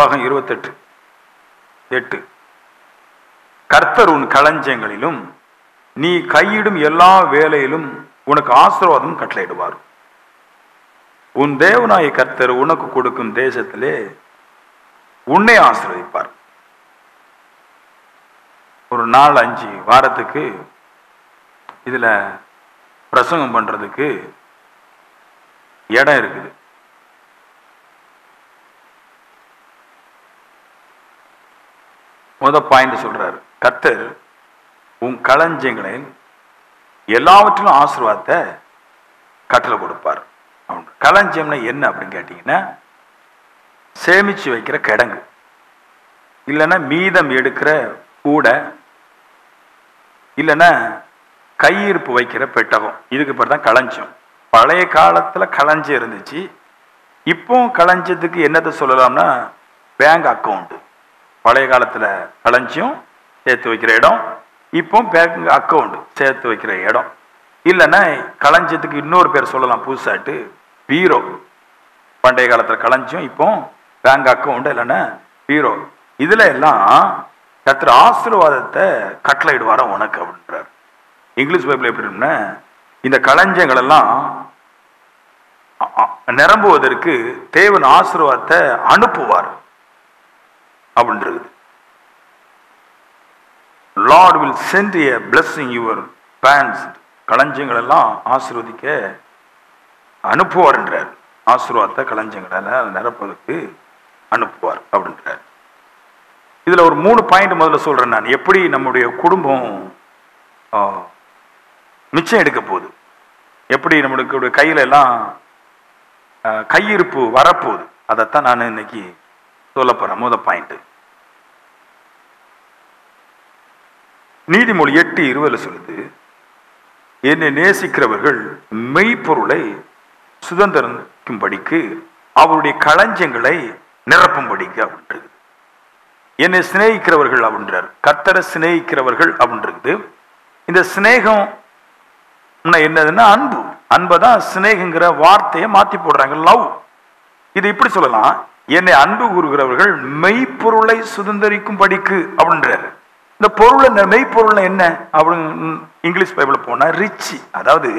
உபாகம் 28:8. கர்த்தர் உன் களஞ்சியங்களிலும் நீ கையிடும் எல்லா வேலையிலும் உனக்கு ஆசீர்வாதம் கட்டளையிடுவார். உன் தேவனாய கர்த்தர் உனக்கு கொடுக்கும் தேசத்திலே உன்னை ஆசீர்வதிப்பார். ஒரு 4-5 வாரத்துக்கு இதுல பிரசங்கம் பண்றதுக்கு இடம் இருக்குது. பாயிண்ட் சொல்றாரு, கர்த்தர் உன் களஞ்சியங்களில் எல்லாவற்றிலும் ஆசீர்வாதத்தை கட்டளை கொடுப்பார். களஞ்சியம்னா என்ன அப்படின்னு கேட்டீங்கன்னா, சேமிச்சு வைக்கிற கிடங்கு, இல்லைன்னா மீதம் எடுக்கிற கூடை, இல்லைன்னா கையிருப்பு வைக்கிற பெட்டகம். இதுக்கு பேர் தான் களஞ்சியம். பழைய காலத்துல களஞ்சியம் இருந்துச்சு. இப்போ களஞ்சியத்துக்கு என்னத்தை சொல்லலாம்னா பேங்க் அக்கௌண்ட். பழைய காலத்துல களஞ்சியம் சேர்த்து வைக்கிற இடம், இப்போ பேங்க் அக்கௌண்ட் சேர்த்து வைக்கிற இடம். இல்லைன்னா களஞ்சியத்துக்கு இன்னொரு பேர் சொல்லலாம் புதுசாட்டு, பீரோ. பண்டைய காலத்துல களஞ்சியம், இப்போ பேங்க் அக்கௌண்ட், இல்லைன்னா பீரோ. இதுல எல்லாம் கர்த்தர் ஆசீர்வாதத்தை கட்டளையிடுவாரா உனக்கு அப்படின்றார். இங்கிலீஷ் பைபிள் எப்படி இருக்குன்னா, இந்த களஞ்சியங்கள் எல்லாம் நிரம்புவதற்கு தேவன் ஆசீர்வாதத்தை அனுப்புவார் அப்படின்றது. Lord will send a blessing your pants. களஞ்சியங்கள் எல்லாம் ஆசீர்வதிக்க அனுப்புவார் என்றார். ஆசீர்வாதத்தை களஞ்சியங்களை நிரப்புவதற்கு அனுப்புவார் அப்படின்றார். இதுல ஒரு 3 பாயிண்ட் முதல்ல சொல்றேன் நான். எப்படி நம்முடைய குடும்பம் மிச்சம் எடுக்க போகுது, எப்படி நம்மளுக்கு கையில எல்லாம் கையிருப்பு வரப்போகுது, அதைத்தான் நான் இன்னைக்கு சொல்ல போறேன். முதல் பாயிண்ட், நீதிமொழி 8:20 சொல்லுது, என்னை நேசிக்கிறவர்கள் மெய்ப்பொருளை சுதந்திரிக்கும்படிக்கு அவருடைய களஞ்சியங்களை நிரப்பும்படிக்கு அப்படின்றது. என்னை சிநேகிக்கிறவர்கள் அப்படின்றார். கர்த்தரை சிநேகிக்கிறவர்கள் அப்படின்றது. இந்த சிநேகம் என்னதுன்னா அன்பு. அன்பதான் சிநேகங்கிற வார்த்தையை மாத்தி போடுறாங்க, லவ். இது இப்படி சொல்லலாம், என்னை அன்பு கூறுகிறவர்கள் மெய்ப்பொருளை சுதந்திரிக்கும் படிக்கு அப்படின்றாரு. இந்த பொருள், மெய்ப்பொருள் என்ன அப்படின்னு இங்கிலீஷ் பைபிள் போனா ரிச். அதாவது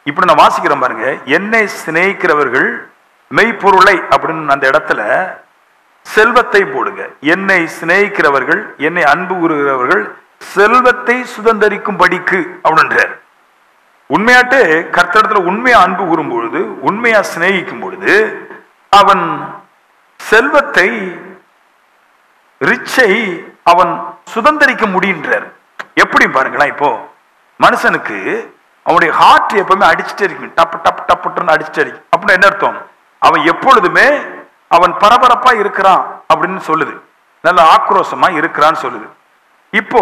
இப்படி நான் வாசிக்கிறேன் பாருங்க, என்னை சிநேகிக்கிறவர்கள் மெய்ப்பொருளை அப்படின்னு அந்த இடத்துல செல்வத்தை போடுங்க. என்னை சிநேகிக்கிறவர்கள், என்னை அன்பு கூறுகிறவர்கள் செல்வத்தை சுதந்திரிக்கும் படிக்கு அப்படின்றார். உண்மையாட்டு கர்த்தரிடத்துல உண்மையா அன்பு கூறும் பொழுது, உண்மையா சிநேகிக்கும் பொழுது அவன் செல்வத்தை, ரிச்சை அவன் சுதந்திரிக்க முடிகின்றார். எப்படி பாருங்களேன், இப்போ மனுஷனுக்கு அவனுடைய ஹார்ட் எப்பவுமே அடிச்சுட்டே இருக்கும், டப்பு டப்பு டப்புன்னு அடிச்சுட்டே இருக்கும். அப்படின்னு என்ன அர்த்தம்? அவன் எப்பொழுதுமே அவன் பரபரப்பா இருக்கிறான் அப்படின்னு சொல்லுது, நல்ல ஆக்ரோஷமா இருக்கிறான்னு சொல்லுது. இப்போ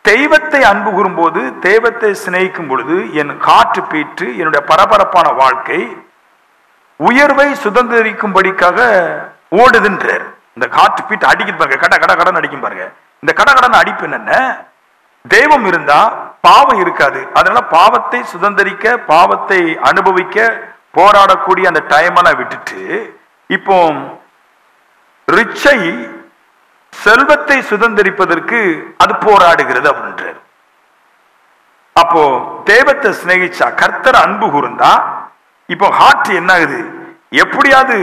தெய்வத்தை அன்பு கூறும்போது, தெய்வத்தை சிநேகிக்கும் பொழுது என் காற்று பீற்று, என்னுடைய பரபரப்பான வாழ்க்கை உயர்வை சுதந்திரிக்கும்படிக்காக ஓடுதுன்றார். இந்த காற்று பீட்டு அடிக்கும் பாருங்க, கட கட கடன் அடிக்கும் பாருங்க. இந்த கட கடன் அடிப்பு என்னன்னா, தெய்வம் இருந்தா பாவம் இருக்காது. அதனால பாவத்தை சுதந்திரிக்க, பாவத்தை அனுபவிக்க போராடக்கூடிய அந்த டைமெல்லாம் விட்டுட்டு இப்போ ரிச்சை, செல்வத்தை சுதந்திரிப்பதற்கு அது போராடுகிறது அப்படின்றார். அப்போ தெய்வத்தை சிநேகிச்சா, கர்த்தர் அன்பு கூர்ந்தா, இப்போ ஹார்ட் என்ன ஆகுது, எப்படியாவது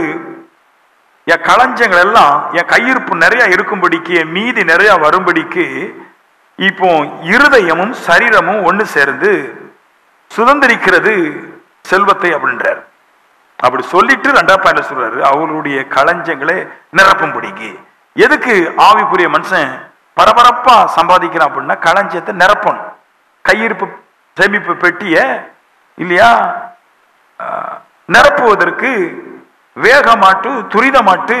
என் களஞ்சங்கள் எல்லாம் என் கையிருப்பு நிறைய இருக்கும்படிக்கு, என் மீதி நிறைய வரும்படிக்கு இப்போ இருதயமும் சரீரமும் ஒன்று சேர்ந்து சுதந்திரிக்கிறது செல்வத்தை அப்படின்றார். அப்படி சொல்லிட்டு 2ஆம் பாயிண்ட்ல சொல்றாரு, அவருடைய களஞ்சங்களை நிரப்பும்படிக்கு. எதுக்கு ஆவிக்குரிய மனுஷன் பரபரப்பா சம்பாதிக்கிறான் அப்படின்னா, களஞ்சியத்தை நிரப்பணும். கையிருப்பு சேமிப்பு பெட்டிய இல்லையா நிரப்புவதற்கு வேகமாட்டு துரிதமாட்டு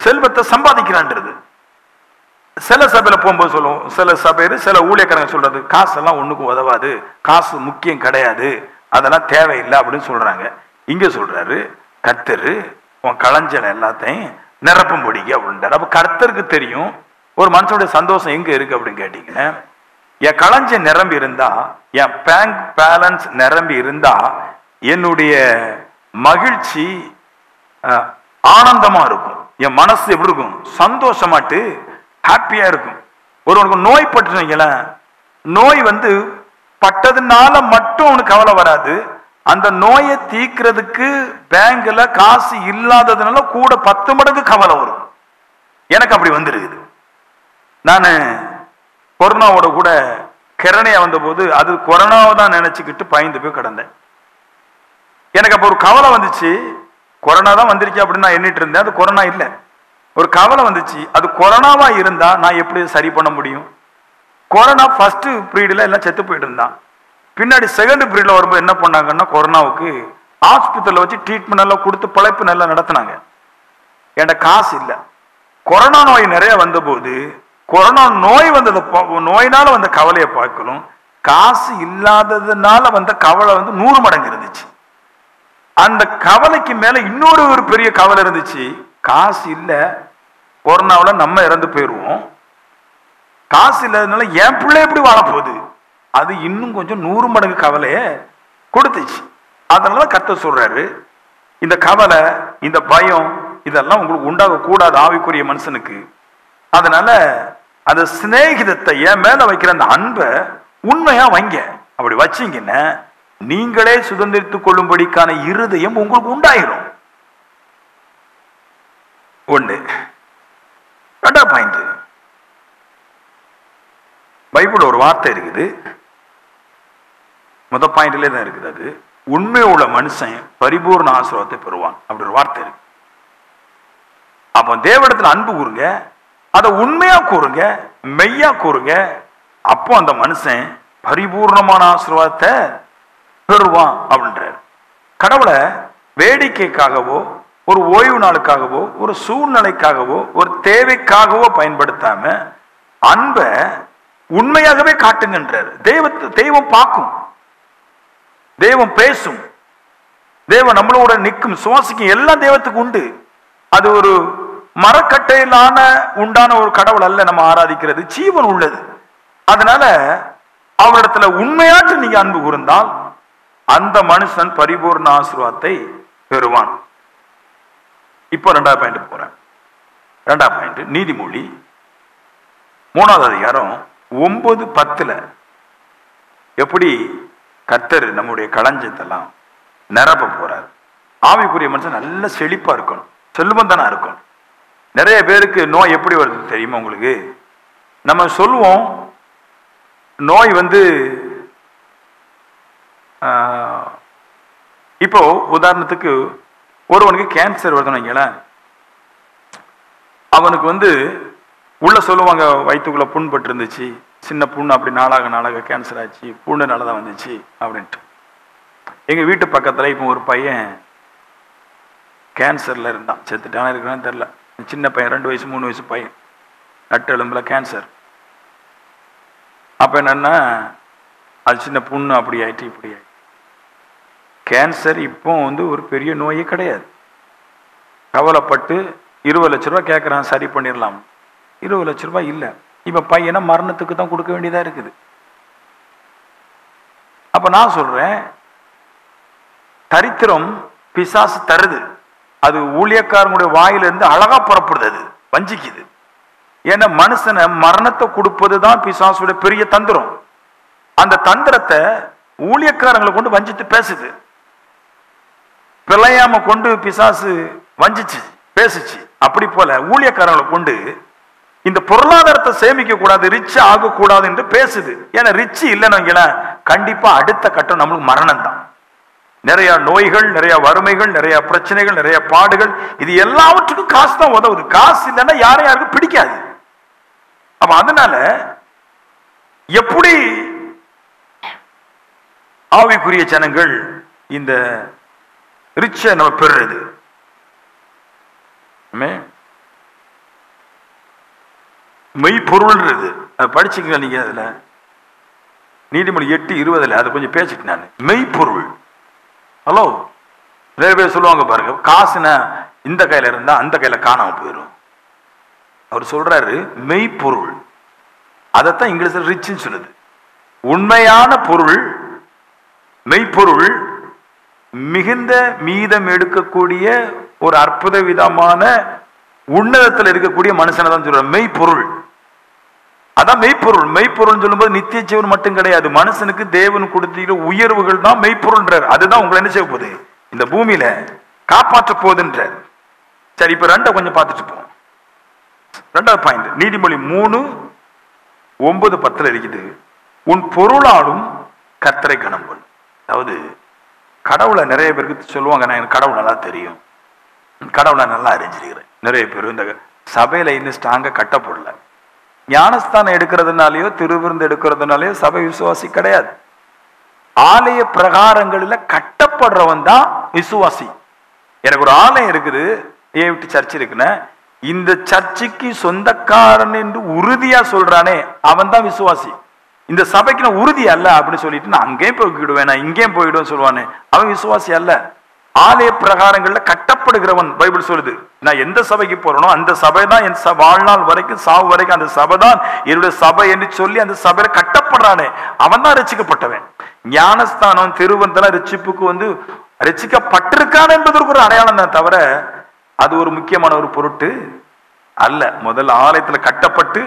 செல்வத்தை சம்பாதிக்கிறான்றது. சில சபையில போகும்போது சொல்லுவோம், சில சபையில சில ஊழியக்காரங்க சொல்றது, காசெல்லாம் ஒண்ணுக்கும் உதவாது, காசு முக்கியம் கிடையாது, அதெல்லாம் தேவையில்லை அப்படின்னு சொல்றாங்க. இங்க சொல்றாரு, கர்த்தர் உன் களஞ்சல எல்லாத்தையும் நிரப்பும்படிக்கு அப்படின்றார். அப்ப கர்த்தருக்கு தெரியும் ஒரு மனுஷனுடைய சந்தோஷம் எங்க இருக்கு அப்படின்னு கேட்டீங்கன்னா, என் களஞ்சியம் நிரம்பி இருந்தா, என் பேங்க் பேலன்ஸ் நிரம்பி இருந்தா என்னுடைய மகிழ்ச்சி ஆனந்தமா இருக்கும். என் மனசு எப்படி இருக்கும்? சந்தோஷமாட்டு ஹாப்பியா இருக்கும். ஒருவனுக்கு நோய் பட்டுங்கள, நோய் பட்டதுனால மட்டும் அவனுக்கு கவலை வராது. அந்த நோயை தீக்கிறதுக்கு பேங்க்ல காசு இல்லாததுனால கூட 10 மடங்கு கவலை வரும். எனக்கு அப்படி வந்துருக்குது. நான் கொரோனாவோட கூட கிரணையா வந்த போது அது கொரோனாவை தான் நினைச்சுக்கிட்டு பயந்து போய் கிடந்தேன். எனக்கு அப்ப ஒரு கவலை வந்துச்சு, கொரோனா தான் வந்துருச்சு அப்படின்னு நான் எண்ணிட்டு இருந்தேன். அது கொரோனா இல்லை. ஒரு கவலை வந்துச்சு, அது கொரோனாவா இருந்தா நான் எப்படி சரி பண்ண முடியும்? கொரோனா ஃபர்ஸ்ட் பீரியட்ல எல்லாம் செத்து போயிட்டு இருந்தான். பின்னாடி செகண்ட் பீரியட்ல வரும்போது என்ன பண்ணாங்கன்னா, கொரோனாவுக்கு ஹாஸ்பிட்டல்ல வச்சு ட்ரீட்மெண்ட் எல்லாம் கொடுத்து பழைப்பு நல்லா நடத்தினாங்க. என்கிட்ட காசு இல்லை. கொரோனா நோய் நிறைய வந்த போது கொரோனா நோய் வந்தது, நோயினால வந்த கவலையை பார்க்கணும், காசு இல்லாததுனால வந்த கவலை 100 மடங்கு இருந்துச்சு. அந்த கவலைக்கு மேல இன்னொரு ஒரு பெரிய கவலை இருந்துச்சு. காசு இல்லை, கொரோனாவில் நம்ம இறந்து போயிடுவோம், காசு இல்லாததுனால என் பிள்ளை எப்படி வாழப்போகுது, அது இன்னும் கொஞ்சம் 100 மடங்கு கவலைய கொடுத்துச்சு. அதனால கர்த்தர் சொல்றாரு, இந்த கவலை, இந்த பயம் இதெல்லாம் உங்களுக்கு உண்டாக கூடாது ஆவிக்குரிய மனுஷனுக்கு. அதனால அந்த சிநேகிதத்தை என் மேல வைக்கிற அந்த அன்பை உண்மையா வைங்க. அப்படி வச்சீங்கன்னா நீங்களே சுதந்திரித்துக் கொள்ளும்படிக்கான இருதயம் உங்களுக்கு உண்டாயிரும். ஒண்ணு. 2வது பாயிண்ட், பைபிள் ஒரு வார்த்தை இருக்குது, முதல் பாயிண்ட்ல தான் இருக்குது. அது உண்மை உள்ள மனுஷன் பரிபூர்ண ஆசீர்வாதத்தை பெறுவான். அப்படி ஒரு வார்த்தை இருக்கு. அப்ப தேவனிடத்துல அன்பு கூறுங்க, அதை உண்மையா கூறுங்க, மெய்யா கூறுங்க. அப்போ அந்த மனுஷன் பரிபூர்ணமான ஆசீர்வாதத்தை பெறுவான் அப்படின்றார். கடவுளை வேடிக்கைக்காகவோ ஒரு ஓய்வு நாளுக்காகவோ ஒரு சூழ்நிலைக்காகவோ ஒரு தேவைக்காகவோ பயன்படுத்தாம அன்பை உண்மையாகவே காட்டுங்கன்றார். தெய்வம் பார்க்கும், தெய்வம் பேசும், தெய்வம் நம்மளோட நிற்கும், சுவாசிக்கும், எல்லாம் தெய்வத்துக்கு உண்டு. அது ஒரு மரக்கட்டையிலான உண்டான ஒரு கடவுள் அல்ல நம்ம ஆராதிக்கிறது, ஜீவன் உள்ளது. அதனால அவரிடத்துல உண்மையாற்று நீங்க அன்பு கூர்ந்தால் அந்த மனுஷன் பரிபூர்ண ஆசீர்வாதத்தை பெறுவான். இப்போ 2வது பாயிண்ட் போறேன். 2வது பாயிண்ட் நீதிமொழி 3வது அதிகாரம் 9:10 எப்படி கர்த்தர் நம்முடைய களஞ்சத்தெல்லாம் நிரப்ப போறார். ஆவிக்குரிய மனுஷன் நல்ல செழிப்பா இருக்கணும், செல்வந்தனா இருக்கணும். நிறைய பேருக்கு நோய் எப்படி வருது தெரியுமா உங்களுக்கு? நம்ம சொல்லுவோம் நோய் இப்போ உதாரணத்துக்கு ஒருவனுக்கு கேன்சர் வருதுன்னு, அவனுக்கு உள்ள சொல்லுவாங்க வயிற்றுக்குள்ள புண்பட்டு இருந்துச்சு, சின்ன புண்ணு, அப்படி நாளாக கேன்சர் ஆச்சு, புண்ணு நல்லதான் வந்துச்சு அப்படின்ட்டு. எங்க வீட்டு பக்கத்துல இப்போ ஒரு பையன் கேன்சர்ல இருந்தான், செத்துட்டான இருக்கான்னு தெரியல. சின்ன பையன், 2 வயசு 3 வயசு பையன், நட்டு எலும்புல கேன்சர். அப்ப என்னன்னா அது சின்ன புண்ணு அப்படி ஆயிட்டு இப்படி ஆயிட்டு. கேன்சர் இப்போ ஒரு பெரிய நோயே கிடையாது. கவலைப்பட்டு 20 லட்ச ரூபாய் கேட்கறான், சரி பண்ணிடலாம். 20 லட்ச ரூபாய் இல்லை. இப்ப பையனை மரணத்துக்கு தான் கொடுக்க வேண்டியதா இருக்குது. அப்ப நான் சொல்றேன், தரித்திரம் பிசாசு தருது, அது ஊழியக்காரனுடைய வாயிலிருந்து அழகா புறப்படுது, அது வஞ்சிக்குது. ஏன்னா மனுஷனை மரணத்தை கொடுப்பது தான் பிசாசுடைய பெரிய தந்திரம். அந்த தந்திரத்தை ஊழியக்காரங்களை கொண்டு வஞ்சித்து பேசுது. பிழையாம கொண்டு பிசாசு வஞ்சிச்சு பேசுச்சு. அப்படி போல ஊழியக்காரங்களை கொண்டு இந்த பொருளாதாரத்தை சேமிக்க கூடாது, ரிச் ஆகக்கூடாது என்று பேசுது. ஏன்னா ரிச் இல்லைன்னு கண்டிப்பா அடுத்த கட்டம் நம்மளுக்கு மரணம் தான். நிறைய நோய்கள், நிறைய வறுமைகள், நிறைய பிரச்சனைகள், நிறைய பாடுகள், இது எல்லாவற்றுக்கும் காசு தான் உதவுது. காசு இல்லைன்னா யாருக்கும் பிடிக்காது. அப்ப அதனால எப்படி ஆவிக்குரிய ஜனங்கள் இந்த ரிச்சை நம்ம பெறுறது? மெய்ப்பொருள்ன்றது அது படிச்சுக்க நீங்க. அதுல நீதிமொழி 8:20 அதை கொஞ்சம் பேசிட்டு நான் மெய்ப்பொருள். ஹலோ, நிறைய பேர் சொல்லுவாங்க பாருங்க, காசுனா இந்த கையில இருந்தா அந்த கையில காணாம போயிடும். அவர் சொல்றாரு மெய்ப்பொருள். அதைத்தான் இங்கிலீஷ்ல ரிச்னு சொல்லுது. உண்மையான பொருள், மெய்ப்பொருள், மிகுந்த மீதம் எடுக்கக்கூடிய ஒரு அற்புத விதமான உன்னதத்தில் இருக்கக்கூடிய மனுஷனை தான் சொல்ற மெய்ப்பொருள். அதான் மெய்ப்பொருள். மெய்ப்பொருள் சொல்லும்போது நித்திய ஜீவன் மட்டும் கிடையாது, மனுஷனுக்கு தேவன் கொடுத்த உயர்வுகள் தான் மெய்ப்பொருள்ன்றார். அதுதான் உங்களை என்ன செய்ய போகுது, இந்த பூமியில காப்பாற்ற போகுதுன்றார். சரி, இப்ப ரெண்டை கொஞ்சம் பார்த்துட்டு போவோம். ரெண்டாவது பாயிண்ட், நீதிமொழி 3:9-10 இருக்குது. உன் பொருளாலும் கர்த்தரை கனம் பண்ணு. அதாவது கடவுளை நிறைய பேருக்கு சொல்லுவாங்க, நான் எனக்கு கடவுள் நல்லா தெரியும், கடவுளை நல்லா அறிஞ்சிருக்கிறேன். நிறைய பேர் இந்த சபையில இன்னும் ஸ்ட்ராங்கா கட்டப்படல. ஞானஸ்தானம் எடுக்கிறதுனாலயோ திருவிருந்து எடுக்கிறதுனாலயோ சபை விசுவாசி கிடையாது. ஆலய பிரகாரங்களில் கட்டப்படுறவன் தான் விசுவாசி. எனக்கு ஒரு ஆலயம் இருக்குது, ஏவிட்டு சர்ச் இருக்குன்னு, இந்த சர்ச்சுக்கு சொந்தக்காரன் என்று உறுதியா சொல்றானே அவன் தான் விசுவாசி. இந்த சபைக்கு நான் உறுதி அல்ல அப்படின்னு சொல்லிட்டு நான் அங்கேயும் போய்விடுவேன், நான் இங்கேயும் போயிடுவேன் சொல்லுவானே அவன் விசுவாசி அல்ல. ஆலய பிரகாரங்கள்ல கட்டப்படுகிறவன் பைபிள் சொல்லுது. நான் எந்த சபைக்கு போறனோ அந்த சபை தான் என் வாழ்நாள் வரைக்கும் சாவு வரைக்கும் அந்த சபை தான் என்னுடைய சபை என்று சொல்லி அந்த சபையில கட்டப்படுறானே அவன் தான் ரட்சிக்கப்பட்டவன். ஞானஸ்தானம் திருவந்தெல்லாம் ரட்சிப்புக்கு ரட்சிக்கப்பட்டிருக்கான் என்பதற்கு ஒரு அடையாளம் தான், தவிர அது ஒரு முக்கியமான ஒரு பொருட்டு அல்ல. முதல்ல ஆலயத்துல கட்டப்பட்டு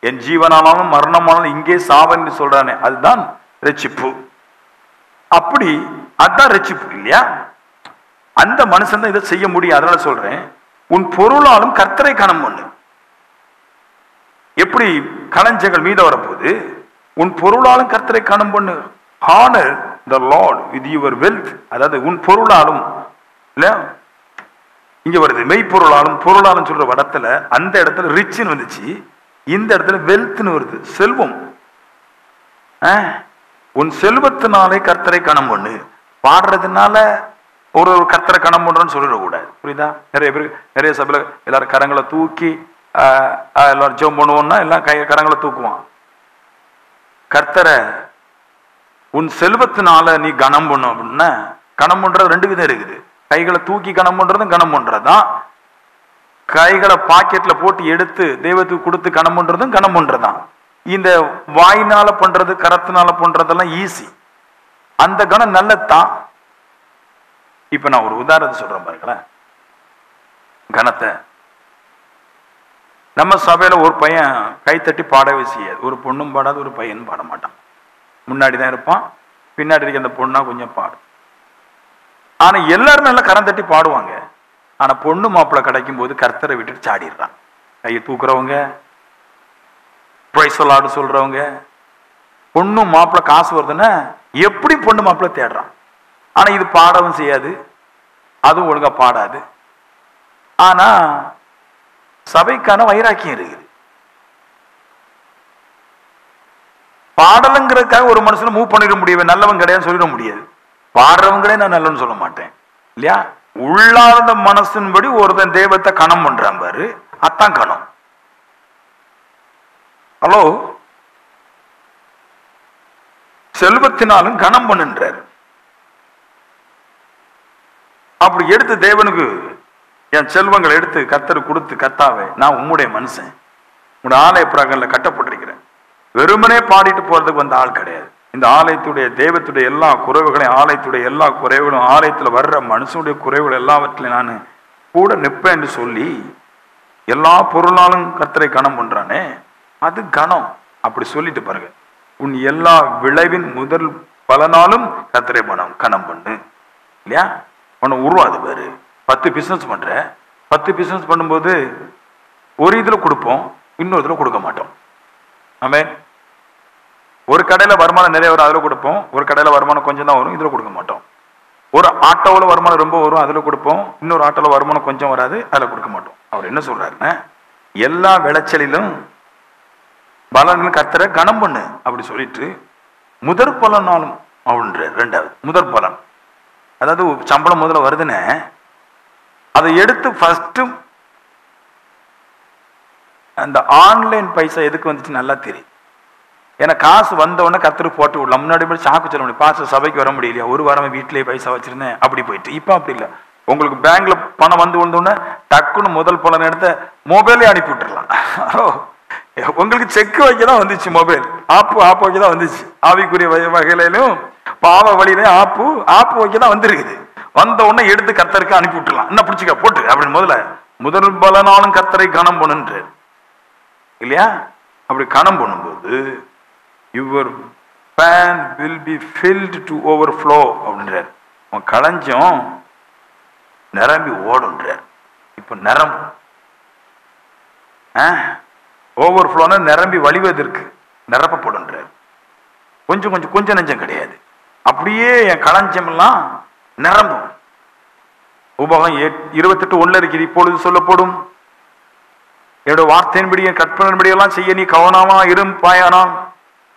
என் ஜீவனானாலும் மரணமானாலும் இங்கே சாவன்னு சொல்றானே அதுதான் ரட்சிப்பு. அப்படி அதுதான் ரட்சிப்பு இல்லையா? அந்த மனுஷன் தான் இதை செய்ய முடியும். அதனால சொல்றேன், உன் பொருளாலும் கர்த்தரை கனம் பண்ணு. எப்படி களஞ்சங்கள் மீத வரப்போகுது, உன் பொருளாலும் கர்த்தரை கனம் பண்ணு. Honour the Lord with your wealth. அதாவது உன் பொருளாலும் இல்ல, இங்க வருது மெய்ப்பொருளாலும் பொருளாலும் சொல்ற இடத்துல அந்த இடத்துல ரிச்னு வந்துச்சு, இந்த இடத்துல வெல்த்னு வருது, செல்வம். உன் செல்வத்தினாலே கர்த்தரை கனம் பண்ணு. பாடுறதுனால ஒரு கர்த்தரை கனம் பண்றோன்னு சொல்லிடக்கூடாது, புரியுதா? நிறைய பேர் நிறைய சபையில எல்லாரும் கரங்களை தூக்கி எல்லாரும் ஜெபம் பண்ணுவோம்னா எல்லாம் கரங்களை தூக்குவான். கர்த்தரை உன் செல்வத்தினால நீ கனம் பண்ணும் அப்படின்னா, கனம் பண்றது ரெண்டு விதம் இருக்குது. கைகளை தூக்கி கனம் பண்றதும் கனம் பண்றதுதான், கைகளை பாக்கெட்ல போட்டு எடுத்து தெய்வத்துக்கு கொடுத்து கனம் பண்றதும் கனம் பண்றதுதான். இந்த வாயினால பண்றது கரத்தினால பண்றதெல்லாம் ஈஸி, அந்த கணம் நல்லதுதான். இப்ப நான் ஒரு உதாரணத்தை சொல்றேன் பாருங்களேன். கணத்தை நம்ம சபையில ஒரு பையன் கைத்தட்டி பாடவே செய்யாது, ஒரு பொண்ணும் பாடாது ஒரு பையனும் பாட மாட்டான். முன்னாடிதான் இருப்பான், பின்னாடி இருக்க அந்த பொண்ணா கொஞ்சம் பாடும். ஆனா எல்லாரும் நல்லா கரம் தட்டி பாடுவாங்க. ஆனா பொண்ணு மாப்பிள்ளை கிடைக்கும் போது கர்த்தரை விட்டுட்டு சாடிடுறான். கையை தூக்குறவங்க, பிரைஸ் சொல்லாடு சொல்றவங்க, பொண்ணு மாப்பிள்ளை காசு வருதுன்னா எப்படி பொண்ணு மாப்பிள்ளை தேடுறான். ஆனா இது பாடவும் செய்யாது, அதுவும் ஒழுங்கா பாடாது. ஆனா சபைக்கான வைராக்கியம் இருக்குது. பாடலுங்கிறதுக்காக ஒரு மனுஷனை மூவ் பண்ணிட முடியாது, நல்லவன் கிடையாது சொல்லிட முடியாது. பாடுறவங்களே நான் நல்லவன்னு சொல்ல மாட்டேன் இல்லையா? உள்ளார்ந்த மனசின்படி ஒருத்தன் தெய்வத்தை கணம் பண்றான் பாரு, அத்தான் கணம். ஹலோ, செல்வத்தினாலும் கணம் பண்ணுன்றார். அப்படி எடுத்து தேவனுக்கு என் செல்வங்களை எடுத்து கர்த்தர் கொடுத்து, கர்த்தாவே நான் உம்முடைய மனுஷன், உங்களுடைய ஆலய பிராங்கல்ல கட்டப்பட்டிருக்கிறேன், வெறுமனே பாடிட்டு போறதுக்கு வந்த ஆள் கிடையாது. இந்த ஆலயத்துடைய தெய்வத்துடைய எல்லா குறைவுகளையும், ஆலயத்துடைய எல்லா குறைவுகளும், ஆலயத்தில் வர்ற மனுஷனுடைய குறைவுகள் எல்லாவற்றிலையும் நான் கூட நிற்பேன் என்று சொல்லி எல்லா பொருளாலும் கர்த்தரை கணம் பண்றானே அது கணம். அப்படி சொல்லிட்டு பாருங்க, உன் எல்லா விளைவின் முதல் பலனாலும் கர்த்தரை கணம் பண்ணு இல்லையா? உன்னை உருவாது பாரு. 10 பிசினஸ் பண்ற, 10 பிசினஸ் பண்ணும்போது ஒரு இதுல கொடுப்போம், இன்னொரு இதுல கொடுக்க மாட்டோம். ஆமென். ஒரு கடையில வருமானம் நிறைய வரும், அதுல கொடுப்போம். ஒரு கடையில வருமானம் கொஞ்சம் தான் வரும், இதுல கொடுக்க மாட்டோம். ஒரு ஆட்டோவில் வருமானம் ரொம்ப வரும், அதுல கொடுப்போம். இன்னொரு ஆட்டோவில் வருமானம் கொஞ்சம் வராது, அதுல கொடுக்க மாட்டோம். அவர் என்ன சொல்றாருன்னா, எல்லா விளைச்சலிலும் பலன் கர்த்தரை கணம் பண்ணு அப்படி சொல்லிட்டு முதற் பலனாலும் அப்படின்ற. ரெண்டாவது முதற் பலன், அதாவது சம்பளம் முதல்ல வருதுன்னு அதை எடுத்து ஃபர்ஸ்ட் அந்த ஆன்லைன் பைசா எதுக்கு வந்துச்சு நல்லா தெரியும். ஏன்னா காசு வந்த உடனே கர்த்தருக்கு போட்டு விடலாம். முன்னாடி போய் சாக்கு சொல்ல முடியும், பாஸ்டர் சபைக்கு வர முடியலையா, ஒரு வாரமே வீட்டிலேயே பைசா வச்சிருந்தேன் அப்படி போயிட்டு. இப்போ அப்படி இல்லை, உங்களுக்கு பேங்க்ல பணம் வந்து விழுந்தோடனே டக்குன்னு முதல் பலன் எடுத்து மொபைலே அனுப்பி விட்டுறலாம். உங்களுக்கு செக் வைக்க தான் வந்துச்சு, மொபைல் ஆப்பு வைக்க தான் வந்துச்சு. ஆவிக்குரிய வகையிலும் பாவ வழியிலையும் ஆப்பு வைக்க தான் வந்துருக்குது. வந்த உடனே எடுத்து கர்த்தருக்கு அனுப்பி விட்டுலாம், என்ன பிடிச்சிக்க போட்டு அப்படின்னு முதல் பலனாலும் கர்த்தரை கணம் பண்ணுன்ற இல்லையா? அப்படி கணம் பண்ணும்போது your barn will be filled to overflow அப்படின்றார். உன் களஞ்சம் நிரம்பி ஓடுன்றார். இப்ப நிரம்பும். ஓவர்ஃப்ளோனா நிரம்பி வழிவதற்கு நிரப்பப்படுன்றார். கொஞ்சம் நெஞ்சம் கிடையாது, அப்படியே என் களஞ்சம் எல்லாம் நிரம்பும். உபகம் 28:1 இருக்குது. இப்பொழுது சொல்லப்படும் என்னோட வார்த்தையின்படி என் கற்பனையின்படி எல்லாம் செய்ய நீ கவனமா இருப்பாயானாம்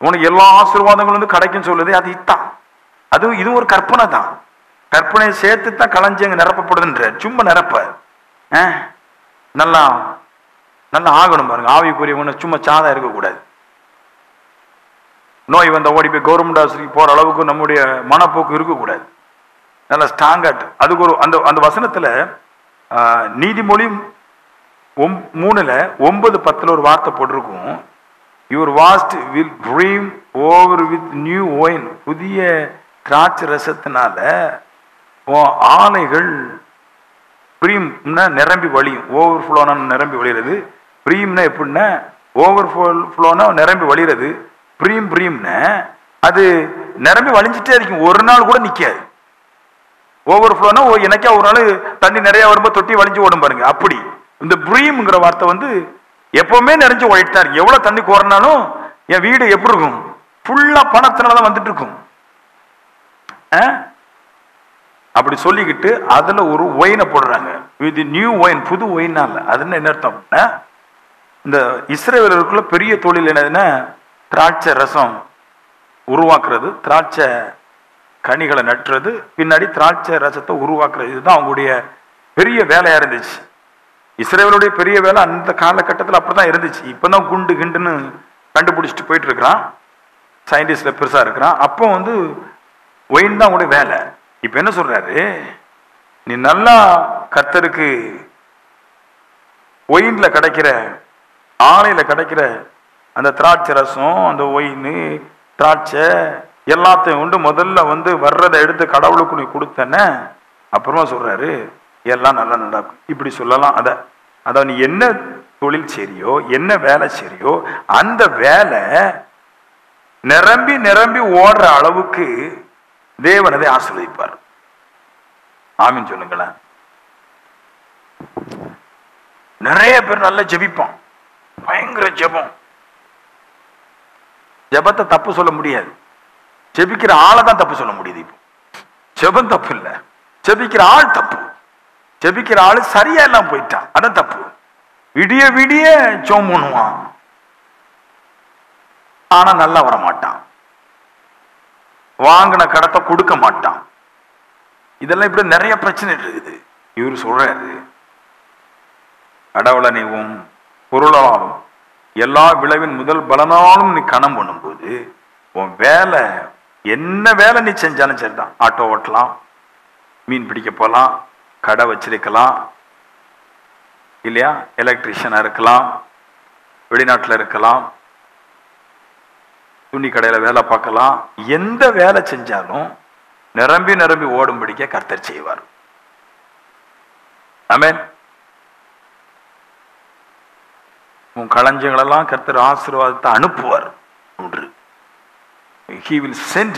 உனக்கு எல்லா ஆசீர்வாதங்களும் வந்து கிடைக்கும் சொல்லுது. அது இத்தான், அது இது ஒரு கற்பனை தான். கற்பனையை சேர்த்து தான் களஞ்சியங்க நிரப்பப்படுதுன்ற. சும்மா நிரப்ப நல்லா நல்லா ஆகணும் பாருங்க. ஆவிக்குரியவங்க சும்மா சாதா இருக்கக்கூடாது. நோய் வந்த ஓடி போய் கவர்மெண்ட் ஆஸ்பத்திரிக்கு போற அளவுக்கு நம்முடைய மனப்போக்கு இருக்கக்கூடாது. நல்லா ஸ்ட்ராங்காட்டு. அதுக்கு ஒரு அந்த வசனத்துல நீதிமொழி 3:9-10 ஒரு வார்த்தை போட்டிருக்கும். யுவர் வாஸ்ட் will brim over with new wine. புதிய திராட்சை ரசத்தினால ஆலைகள் ப்ரீம்னா நிரம்பி வழியும். ஓவர் ஃப்ளோனா நிரம்பி வழிகிறது. ப்ரீம்னா எப்படின்னா ஓவர் ஃப்ளோனா நிரம்பி வழிகிறது. ப்ரீம்னா அது நிரம்பி வழிஞ்சிட்டே இருக்கும், ஒரு நாள் கூட நிற்காது. ஓவர் ஃப்ளோனா எனக்கே ஒரு நாள் தண்ணி நிறைய வரும்போது தொட்டி வலிஞ்சு ஓடும் பாருங்க. அப்படி இந்த ப்ரீம்ங்கிற வார்த்தை எப்பவுமே நிறைஞ்சு ஓடிட்டு தான் இருக்கு. எவ்வளவு தண்ணி கோரினாலும் என் வீடு எப்படி இருக்கும்? ஃபுல்லா பணத்தினாலதான் வந்துட்டு இருக்கும். அப்படி சொல்லிக்கிட்டு அதுல ஒரு ஒயினை போடுறாங்க. இது நியூ ஒயின், புது ஒயினால. அதுன்னு என்ன அர்த்தம்? இந்த இஸ்ரவேலருக்குள்ள பெரிய தொழில் என்னதுன்னா திராட்சை ரசம் உருவாக்குறது, திராட்சை கனிகளை நட்டுறது, பின்னாடி திராட்சை ரசத்தை உருவாக்குறது. இதுதான் அவங்களுடைய பெரிய வேலையா இருந்துச்சு. இஸ்ரவேலுடைய பெரிய வேலை அந்த காலகட்டத்தில் அப்படிதான் இருந்துச்சு. இப்பதான் குண்டு கிண்டுன்னு கண்டுபிடிச்சிட்டு போயிட்டு இருக்கிறான், சயின்டிஸ்ட்ல பெருசா இருக்கிறான். அப்போ ஒயின் தான் உங்களுடைய வேலை. இப்ப என்ன சொல்றாரு? நீ நல்லா கர்த்தருக்கு ஒயின்ல கிடைக்கிற, ஆலையில கிடைக்கிற அந்த திராட்சை ரசம், அந்த ஒயின், திராட்சை எல்லாத்தையும் முதல்ல வர்றதை எடுத்து கடவுளுக்கு நீ கொடுத்தன. அப்புறமா சொல்றாரு எல்லாம் நல்லா நடக்கும். இப்படி சொல்லலாம். அத நீ என்ன தொழில் செய்றியோ, என்ன வேலை செய்றியோ, அந்த வேலை நிரம்பி நிரம்பி ஓடுற அளவுக்கு தேவன் அதை ஆசீர்வதிப்பார். ஆமீன் சொல்லுங்களேன். நிறைய பேர் நல்லா ஜெபிப்பான், பயங்கர ஜெபம். ஜெபத்தை தப்பு சொல்ல முடியாது, ஜெபிக்கிற ஆளை தான் தப்பு சொல்ல முடியுது. இப்போ ஜெபம் தப்பு இல்லை, ஜெபிக்கிற ஆள் தப்பு. ஜெபிக்கிற ஆளு சரியா எல்லாம் போயிட்டான், அதான் தப்பு. விடிய விடிய ஜெபம் பண்ணுவான், ஆனா நல்லா வர மாட்டான். வாங்கின கடத்தை கொடுக்க மாட்டான். இதெல்லாம் இப்படி நிறைய பிரச்சனை இருக்குது. இவரு சொல்றாரு, கடவுளை நீ உன் பொருளாலும் எல்லா விளைவின் முதல் பலனாலும் நீ கணம் பண்ணும்போது உன் வேலை என்ன வேலை நீ செஞ்சாலும் சரிதான். ஆட்டோ ஓட்டலாம், மீன் பிடிக்க போகலாம், கடை வச்சிருக்கலாம் இல்லையா, எலக்ட்ரிஷியனா இருக்கலாம், வெளிநாட்டில் இருக்கலாம், துணி கடையில வேலை பார்க்கலாம். எந்த வேலை செஞ்சாலும் நிரம்பி நிரம்பி ஓடும்படிக்க கர்த்தர் செய்வார். ஆமென். உன் களஞ்சங்களெல்லாம் கர்த்தர் ஆசீர்வாதத்தை அனுப்புவார். ஒன்று, he will send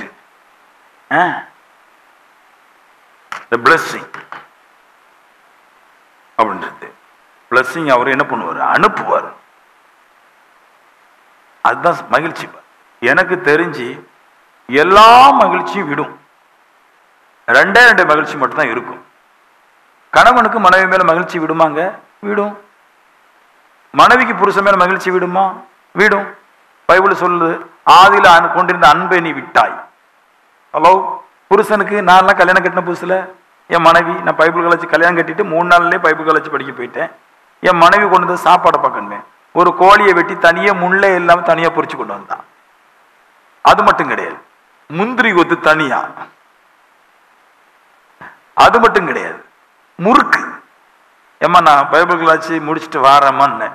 the blessing அப்படின்றது. blessing அவர் என்ன பண்ணுவார்? அனுப்புவார். அதுதான் மகிழ்ச்சி. எனக்கு தெரிஞ்சு எல்லா மகிழ்ச்சியும் விடும், ரெண்டே மகிழ்ச்சி மட்டும்தான் இருக்கும். கணவனுக்கு மனைவி மேல மகிழ்ச்சி விடுமாங்க? விடும். மனைவிக்கு புருஷன் மேல மகிழ்ச்சி விடுமா? விடும். பைபிள் சொல்லுது, ஆதியில கொண்டிருந்த அன்பை நீ விட்டாய். ஹலோ, புருஷனுக்கு நான் கல்யாணம் கட்டின புதுசுல என் மனைவி, நான் பைபிள் கழிச்சு கல்யாணம் கட்டிட்டு 3 நாள்லயே பைபிள் கழிச்சு படிக்க போயிட்டேன். என் மனைவி கொண்டு வந்து சாப்பாடை பார்க்கணுமே, ஒரு கோழியை வெட்டி தனியா முள்ளே இல்லாம தனியா பொறிச்சு கொண்டு வந்தான். அது மட்டும் கிடையாது, முந்திரி கொத்து தனியா, அது மட்டும் கிடையாது, முறுக்கு. ஏம்மா நான் பைபிள் கிளாச்சு முடிச்சுட்டு வாரேம்மான்னு,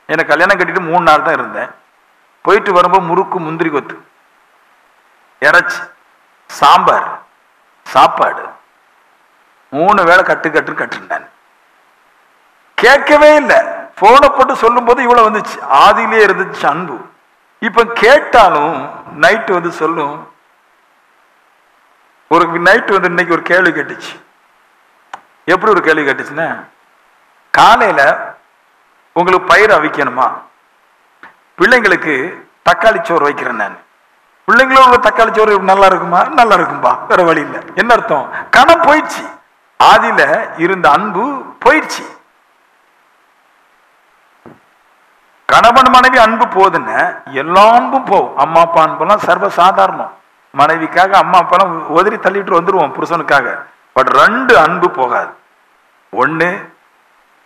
எனக்கு கல்யாணம் கட்டிட்டு 3 நாள் தான் இருந்தேன். போயிட்டு வரும்போது முறுக்கு, முந்திரி கொத்து, இறைச்சி, சாம்பார், சாப்பாடு, 3 வேளை கட்டுருந்தேன். கேட்கவே இல்லை. போனை போட்டு சொல்லும் போது இவ்வளவு வந்துச்சு. ஆதியிலே இருந்துச்சு அன்பு. இப்ப கேட்டாலும் நைட்டு வந்து சொல்லும். ஒரு நைட்டு வந்து இன்னைக்கு ஒரு கேள்வி கேட்டுச்சு. எப்படி ஒரு கேள்வி கேட்டுச்சுன்னா, காலையில உங்களுக்கு பயிர் அவிக்கணுமா, பிள்ளைங்களுக்கு தக்காளி சோறு வைக்கிறேன் நான், பிள்ளைங்களோட தக்காளி சோறு நல்லா இருக்குமா? நல்லா இருக்கும்பா, வேற வழி இல்லை. என்ன அர்த்தம்? கணம் போயிடுச்சு. ஆதியில இருந்த அன்பு போயிடுச்சு. கணவன் மனைவி அன்பு போதுன்னு எல்லா அன்பும் போகும். அம்மா அப்பா அன்பெல்லாம் சர்வ சாதாரணம். மனைவிக்காக அம்மா அப்பாலாம் உதறி தள்ளிட்டு வந்துருவோம் புருஷனுக்காக. பட் 2 அன்பு போகாது. ஒண்ணு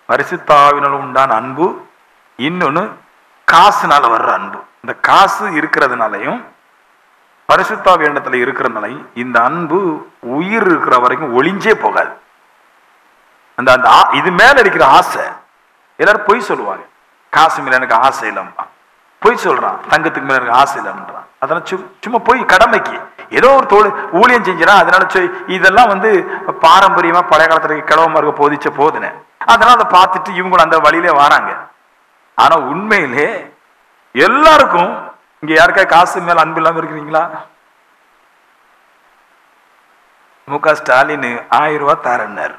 பரிசுத்த ஆவியினால உண்டான அன்பு, இன்னொன்னு காசுனால வர்ற அன்பு. இந்த காசு இருக்கிறதுனாலையும் பரிசுத்த ஆவி எண்ணத்துல இருக்கிறதுனாலையும் இந்த அன்பு உயிர் இருக்கிற வரைக்கும் ஒளிஞ்சே போகாது. அந்த அந்த இது மேல இருக்கிற ஆசை. எல்லாரும் பொய் சொல்லுவாங்க. காசு மேல எனக்கு ஆசை இல்லைம்பா, பொய் சொல்றான். தங்கத்துக்கு மேல எனக்கு ஆசை இல்லைன்றான். அதெல்லாம் சும்மா போய் கடமைக்கு ஏதோ ஒரு ஊழியம் செஞ்சிடான். அதனால இதெல்லாம் வந்து பாரம்பரியமா பழைய காலத்துல கிழவமா இருக்க போதிச்ச போதுன்னு, அதனால அதை பார்த்துட்டு இவங்க அந்த வழியிலே வராங்க. ஆனா உண்மையிலே எல்லாருக்கும் இங்க யாருக்கா காசு மேல அன்பு இல்லாம இருக்கிறீங்களா? மு.க. ஸ்டாலின் 1000 ரூபாய் தரேன்னாரு.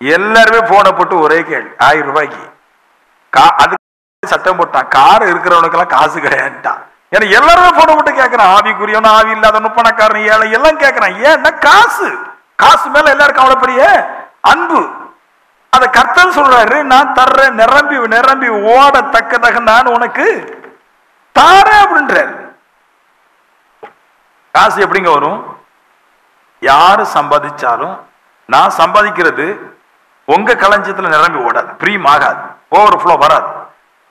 எல்லாருமே போனை போட்டு ஒரே கேள்வி, 1000 ரூபாய்க்கு. அதுக்கு சட்டம் போட்டான், கார் இருக்கிறவனுக்கு எல்லாம் காசு கிடையாதுட்டான். ஏன்னா எல்லாருமே போனை போட்டு கேட்கறான். ஆவிக்குரியவன, ஆவி இல்லாதவனு, பணக்காரன், ஏழை எல்லாம் கேட்கறான். ஏன்னா காசு. காசு மேல எல்லாருக்கும் அவ்வளவு அன்பு. அத கர்த்தர் சொல்றாரு, நான் தர்றேன், நிரம்பி நிரம்பி ஓடத்தக்கதாக நான் உனக்கு தாரேன் அப்படின்றாரு. காசு எப்படிங்க வரும்? யாரு சம்பாதிச்சாலும், நான் சம்பாதிக்கிறது உங்க களஞ்சியத்துல நிரம்பி ஓடாது, பிரீம் ஆகாது, ஓவர் ஃப்ளோ வராது.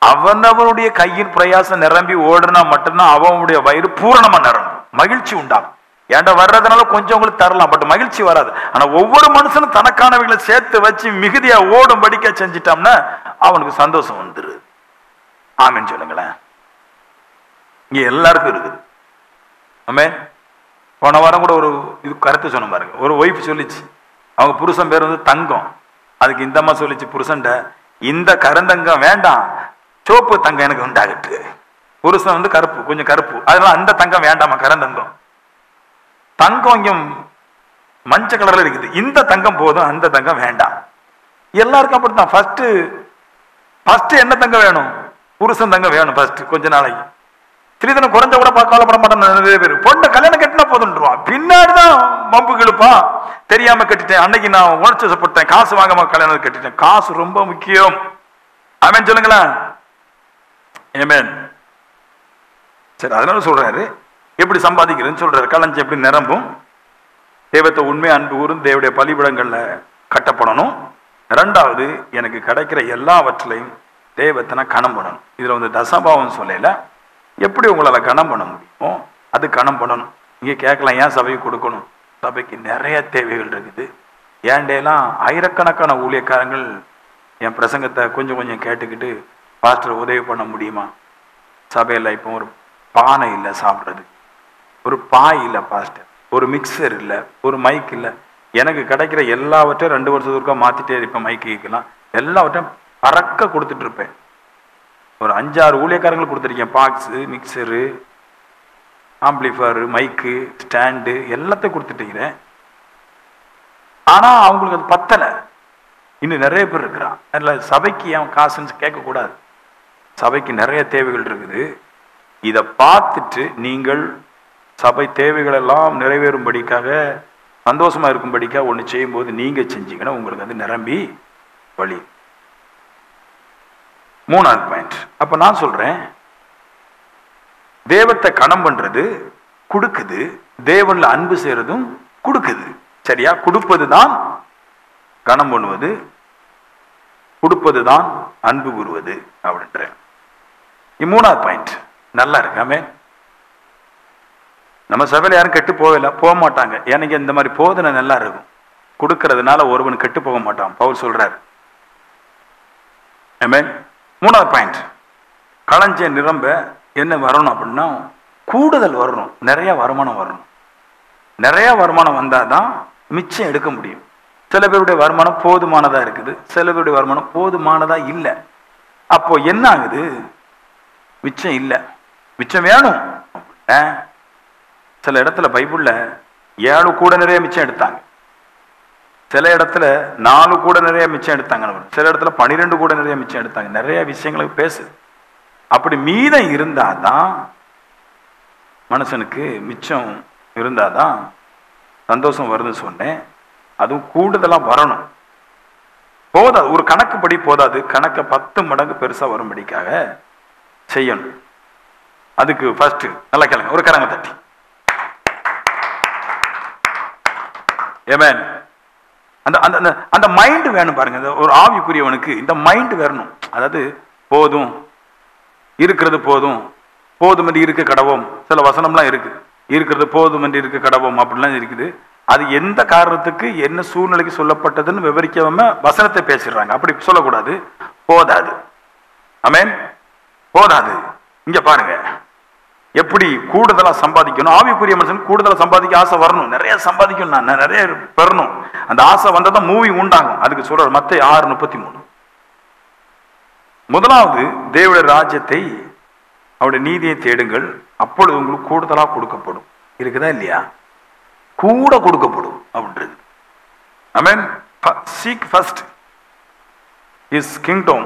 அவனவனுடைய கையின் பிரயாசம் நிரம்பி ஓடுனா மட்டும்தான் அவனுடைய வயிறு பூரணமா நிரம்பும், மகிழ்ச்சி உண்டாகும். ஏன்டா வர்றதுனால கொஞ்சம் உங்களுக்கு தரலாம், பட் மகிழ்ச்சி வராது. ஆனா ஒவ்வொரு மனுஷனும் தனக்கானவைகளை சேர்த்து வச்சு மிகுதியா ஓடும் படிக்க செஞ்சிட்டோம்னா அவனுக்கு சந்தோஷம் வந்துரு. ஆமீன் சொல்லுங்களேன். இங்க எல்லாருக்கும் இருக்குது. ஆமென். போன வாரம் கூட ஒரு இது கருத்து சொன்ன பாருங்க. ஒரு ஒய்ஃப் சொல்லிச்சு, அவங்க புருஷன் பேர் வந்து தங்கம். அதுக்கு இந்த அம்மா சொல்லிச்சு புருஷன்ட, இந்த கருந்தங்கம் வேண்டாம், சோப்பு தங்கம் எனக்கு உண்டாகட்டு. புருஷன் வந்து கருப்பு, கொஞ்சம் கருப்பு, அதனால அந்த தங்கம் வேண்டாமா, கருந்தங்கம். தங்கம் இங்க மஞ்சள் கலர்ல இருக்குது, இந்த தங்கம் போதும், அந்த தங்கம் வேண்டாம். எல்லாருக்கும் அப்படித்தான். ஃபர்ஸ்ட் என்ன தங்கம் வேணும்? புருஷன் தங்கம் வேணும் ஃபர்ஸ்ட். கொஞ்ச நாளைக்கு திரிதனம் குறைஞ்ச கூட கவலைப்பட மாட்டான் நிறைய பேர். பொண்ணை கல்யாணம் கட்டினா போதுன்றான், பின்னாடிதான் மம்பு கிழப்பா. தெரியாம கட்டிட்டேன், அன்னைக்கு நான் உணர்ச்சி வசப்பட்டேன், காசு வாங்காம கல்யாணம் கட்டிட்டேன். காசு ரொம்ப முக்கியம். ஆமென் சொல்லுங்களேன். ஆமென். சரி, அதனால சொல்றாரு எப்படி சம்பாதிக்கிறதுன்னு சொல்றாரு. களஞ்சி எப்படி நிரம்பும்? தெய்வத்தை உண்மை அன்பு கூறும் தேவடைய பலிபீடங்கள்ல கட்டப்படணும். 2வது, எனக்கு கிடைக்கிற எல்லாவற்றிலையும் தெய்வத்தை நான் கணம் பண்ணணும். இதுல வந்து தசபாவம் சொல்லல, எப்படி உங்களால கணம் பண்ண முடியுமோ அது கணம் பண்ணணும். இங்க கேட்கலாம், ஏன் சபைக்கு கொடுக்கணும்? சபைக்கு நிறைய தேவைகள் இருக்குது. ஏண்டேலாம் ஆயிரக்கணக்கான ஊழியக்காரங்கள் என் பிரசங்கத்தை கொஞ்சம் கொஞ்சம் கேட்டுக்கிட்டு, பாஸ்டர் உதவி பண்ண முடியுமா? சபையில் இப்போ ஒரு பானை இல்லை சாப்பிட்றது, ஒரு பாய் இல்லை பாஸ்டர், ஒரு மிக்சர் இல்லை, ஒரு மைக் இல்லை. எனக்கு கிடைக்கிற எல்லாவற்றையும் 2 வருஷத்துக்கா மாற்றிட்டே இருப்பேன். மைக்குக்கெல்லாம் எல்லாவற்றையும் பறக்க கொடுத்துட்டு இருப்பேன். ஒரு 5-6 ஊழியக்காரங்களுக்கு கொடுத்துருக்கேன். பாக்ஸு, மிக்சரு, ஆம்பிளிஃபரு, மைக்கு, ஸ்டாண்டு எல்லாத்தையும் கொடுத்துட்டீங்கிறேன். ஆனா அவங்களுக்கு அது பத்தலை. இன்னும் நிறைய பேர் இருக்கிறான். அதில் சபைக்கு ஏன் காசுன்னு கேட்கக்கூடாது. சபைக்கு நிறைய தேவைகள் இருக்குது. இதை பார்த்துட்டு நீங்கள் சபை தேவைகள் எல்லாம் நிறைவேறும்படிக்காக, சந்தோஷமா இருக்கும்படிக்காக ஒன்று செய்யும்போது நீங்க செஞ்சீங்கன்னா உங்களுக்கு அது நிரம்பி வழி. 3வது பாயிண்ட். அப்ப நான் சொல்றேன், தேவத்தை கணம் பண்றது கொடுக்குது, தேவன்ல அன்பு செய்யறதும் கொடுக்குது. சரியா? கொடுப்பதுதான் கணம் பண்ணுவது, கொடுப்பதுதான் அன்பு கூறுவது அப்படின்ற 3வது பாயிண்ட். நல்லா இருக்காமே. நம்ம சபையில யாரும் கெட்டு போக மாட்டாங்க. எனக்கு இந்த மாதிரி போதனை நல்லா இருக்கும். கொடுக்கறதுனால ஒருவன் கெட்டு போக மாட்டான், பவுல் சொல்றாரு. ஆமென். 3வது பாயிண்ட், களஞ்சியம் நிரம்ப என்ன வரணும் அப்படின்னா கூடுதல் வரணும், நிறைய வருமானம் வரணும். நிறைய வருமானம் வந்தாதான் மிச்சம் எடுக்க முடியும். சில பேருடைய வருமானம் போதுமானதா இருக்குது, சில பேருடைய வருமானம் போதுமானதா இல்லை. அப்போ என்ன ஆகுது? மிச்சம் இல்லை, மிச்சம் வேணும். சில இடத்துல பைபிள்ல 7 கூட நிறைய மிச்சம் எடுத்தாங்க, சில இடத்துல 4 கூட நிறைய மிச்சம் எடுத்தாங்க, சில இடத்துல 12 கூட நிறைய மிச்சம் எடுத்தாங்க. நிறைய விஷயங்களுக்கு பேசுது. அப்படி மீதம் இருந்தாதான் மனுஷனுக்கு, மிச்சம் இருந்தாதான் சந்தோஷம் வருதுன்னு சொன்னேன். அதுவும் கூடுதலா வரணும். போதாது, ஒரு கணக்குப்படி போதாது, கணக்கை 10 மடங்கு பெருசா வரும்படிக்காக செய்யணும். அதுக்கு ஃபர்ஸ்ட் நல்லா கேளுங்க, ஒரு கரங்க தட்டி. ஆமென். அந்த அந்த அந்த மைண்ட் வேணும் பாருங்க. ஒரு ஆவிக்குரியவனுக்கு இந்த மைண்ட் வரணும். அதாவது போதும், இருக்கிறது போதும், போதும் என்று இருக்க கடவோம். சில வசனம்லாம் இருக்கு, இருக்கிறது போதும் என்று இருக்க கடவோம் அப்படிலாம் இருக்குது. அது எந்த காரணத்துக்கு என்ன சூழ்நிலைக்கு சொல்லப்பட்டதுன்னு விவரிக்காம வசனத்தை பேசிடுறாங்க. அப்படி சொல்லக்கூடாது. போதாது. ஆமென். போதாது. இங்க பாருங்க எப்படி கூடுதலா சம்பாதிக்கணும். ஆவிக்குரிய மனுஷன் கூடுதலா சம்பாதிக்க ஆசை வரணும், நிறைய சம்பாதிக்கணும், நான் நிறைய பெறணும். அந்த ஆசை வந்ததான் மூவி உண்டாகும். அதுக்கு சொல்ற மத்தேயு 6:33. முதலாவது தேவனுடைய ராஜ்யத்தை, அவருடைய நீதியை தேடுங்கள், அப்பொழுது உங்களுக்கு கூடுதலா கொடுக்கப்படும். இருக்குதா இல்லையா? கூட கொடுக்கப்படும் அப்படின்றது. ஆமென். சீக் ஃபர்ஸ்ட் ஹிஸ் கிங்டம்,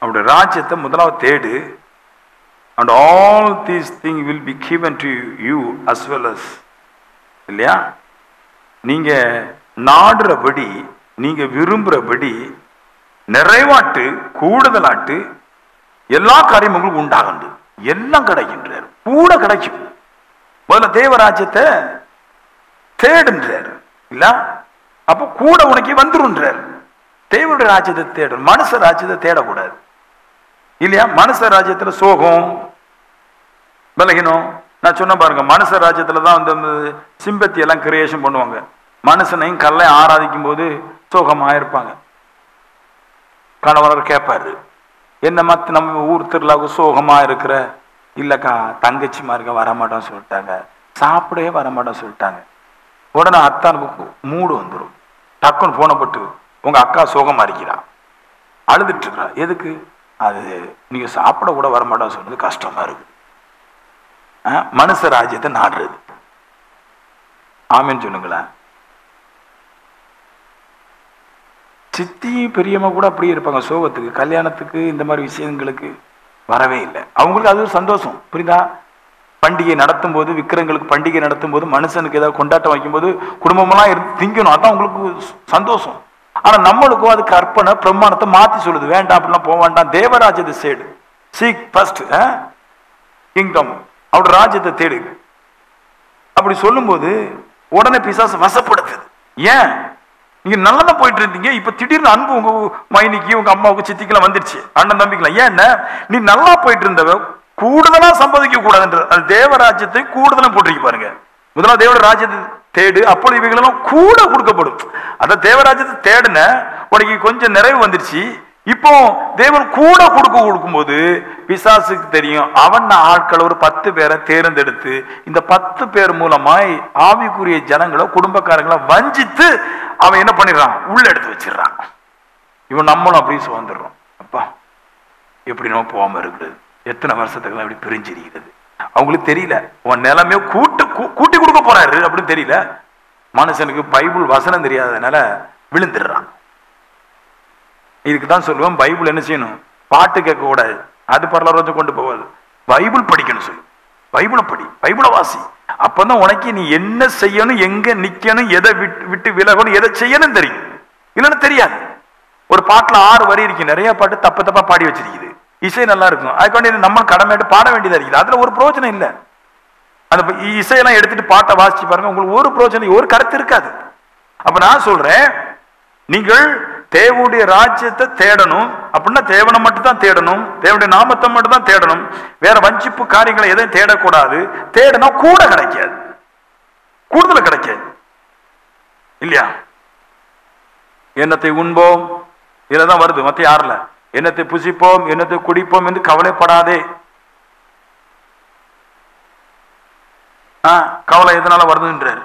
அவருடைய ராஜ்யத்தை முதலாவது தேடு. And all these things will be given to you as well as. இல்லையா? நீங்க நாடுறபடி, நீங்க விரும்புறபடி நிறைவாட்டு கூடுதலாட்டு எல்லா காரியமும் உங்களுக்கு உண்டாகுது. எல்லாம் கிடைக்கின்றார், கூட கிடைக்கும். முதல்ல தேவராஜ்யத்தை தேடுன்றார் இல்ல? அப்போ கூட உனக்கு வந்துருன்றார். தேவனுடைய ராஜ்யத்தை தேடணும், மனுஷ ராஜ்யத்தை தேடக்கூடாது இல்லையா? மனுஷ ராஜ்யத்துல சோகம் பலகீனம். நான் சொன்ன பாருங்க, மனுஷ ராஜ்யத்துல தான் அந்த சிம்பத்தி எல்லாம் கிரியேஷன் பண்ணுவாங்க. மனுஷனையும் கல்லையும் ஆராதிக்கும் போது சோகமா இருப்பாங்க. கணவர் கேட்பாரு, என்ன மத்த நம்ம ஊர் திருவிழாவுக்கு சோகமா இருக்கிற? இல்லக்கா தங்கச்சிமாருக்க வரமாட்டோம் சொல்லிட்டாங்க, சாப்பிடவே வரமாட்டோம் சொல்லிட்டாங்க. உடனே அத்தானுக்கு மூடு வந்துடும். டக்குன்னு போன போட்டு, உங்க அக்கா சோகமா இருக்கிறா, அழுதுட்டு இருக்கிறா. எதுக்கு? அது நீங்க சாப்பிட கூட வரமாட்டோம் சொல்றது கஷ்டமா இருக்கு. மனுஷ ராஜ்யத்தை நாடுறது. ஆமென் சொல்லுங்களேன். சித்தி பெரியம்மா கூட அப்படியே இருப்பாங்க, சோகத்துக்கு, கல்யாணத்துக்கு, இந்த மாதிரி விஷயங்களுக்கு வரவே இல்லை. அவங்களுக்கு அது ஒரு சந்தோஷம். புரியுதா? பண்டிகை நடத்தும் போது, விக்கிரங்களுக்கு பண்டிகை நடத்தும் போது, மனுஷனுக்கு ஏதாவது கொண்டாட்டம் வைக்கும் போது குடும்பமெல்லாம் இருந்து திங்கணும், அதான் உங்களுக்கு சந்தோஷம். ஆனா நம்மளுக்கும் அது கற்பனை பிரமாணத்தை மாத்தி சொல்லுது. வேண்டாம், அப்படிலாம் போக வேண்டாம், தேவராஜ்யத்தை தேடு. சீக் ஃபர்ஸ்ட் கிங்டம், அவரோட ராஜ்யத்தை தேடு. அப்படி சொல்லும் போது உடனே பிசாசு வசப்படுத்துது. ஏன்? நீங்க நல்லதான் போயிட்டு இருந்தீங்க, இப்ப திடீர்னு அன்பு உங்க மைனிக்கு, உங்க அம்மாவுக்கு, சித்திக்கெல்லாம் வந்துருச்சு, அண்ணன் தம்பிக்கலாம். ஏன்? நீ நல்லா போயிட்டு இருந்தவ கூடுதலா சம்பாதிக்க கூடாதுன்ற அது தேவராஜ்யத்தை கூடுதலா போட்டிருக்கு பாருங்க. முதல்ல தேவ ராஜ்யத்தை தேடு, அப்பொழுது இவைகளெல்லாம் கூட கொடுக்கப்படும். அத தேவராஜ்யத்தை தேடுன உனக்கு கொஞ்சம் நிறைவு வந்துருச்சு. இப்போ தேவன் கூட கொடுக்கும்போது பிசாசுக்கு தெரியும், அவன் ஆட்களை ஒரு 10 பேரை தேர்ந்தெடுத்து இந்த 10 பேர் மூலமாய் ஆவிக்குரிய ஜனங்களை, குடும்பக்காரங்களை வஞ்சித்து அவன் என்ன பண்ணிடுறான்? உள்ள எடுத்து வச்சிடறான். இவன் நம்மளும் அப்படி சுதந்திரம். அப்பா எப்படி நம்ம போகாம இருக்கிறது? எத்தனை வருஷத்துக்கு அப்படி பிரிஞ்சிருக்கிறது? அவங்களுக்கு தெரியல, உன் நிலைமையோ கூட்டி கொடுக்க போறாரு அப்படின்னு தெரியல. மனுஷனுக்கு பைபிள் வசனம் தெரியாததுனால விழுந்துடுறான். இதுக்கு தான் சொல்லுவேன், பைபிள் என்ன செய்யணும்? பாட்டு கேட்க கூடாது, அது பரலோகத்தை கொண்டு போவாது. பைபிள் படிக்கணும் சொல்லு. பைபிளை படி, பைபிளை வாசி. அப்பதான் உனக்கு நீ என்ன செய்யணும், எங்க நிக்கணும், எதை விட்டு விலகணும், எதை செய்யணும் தெரியும். இல்லைன்னு தெரியாது. ஒரு பாட்டுல 6 வரி இருக்கு, நிறைய பாட்டு தப்பா பாடி வச்சிருக்குது, இசை நல்லா இருக்கும், அதுக்காண்டி நம்ம கடமையிட்டு பாட வேண்டியதா இருக்குது. அதுல ஒரு பிரயோஜனம் இல்லை. அந்த இசையெல்லாம் எடுத்துட்டு பாட்டை வாசிச்சு பாருங்க, உங்களுக்கு ஒரு பிரயோஜனம், ஒரு கருத்து இருக்காது. அப்ப நான் சொல்றேன், நீங்கள் தேவனுடைய ராஜ்யத்தை தேடணும் அப்படின்னா தேவனை மட்டும் தான் தேடணும், தேவனுடைய நாமத்தை மட்டும் தான் தேடணும். வேற வஞ்சிப்பு காரியங்களை எதையும் தேடக்கூடாது. தேடனா கூட கிடைக்காது, கூடுதல் கிடைக்காது இல்லையா? என்னத்தை உண்போம், இதுலதான் வருது மத்திய 6ல், என்னத்தை புசிப்போம், என்னத்தை குடிப்போம் என்று கவலைப்படாதே. கவலை எதனால வருதுன்றார்?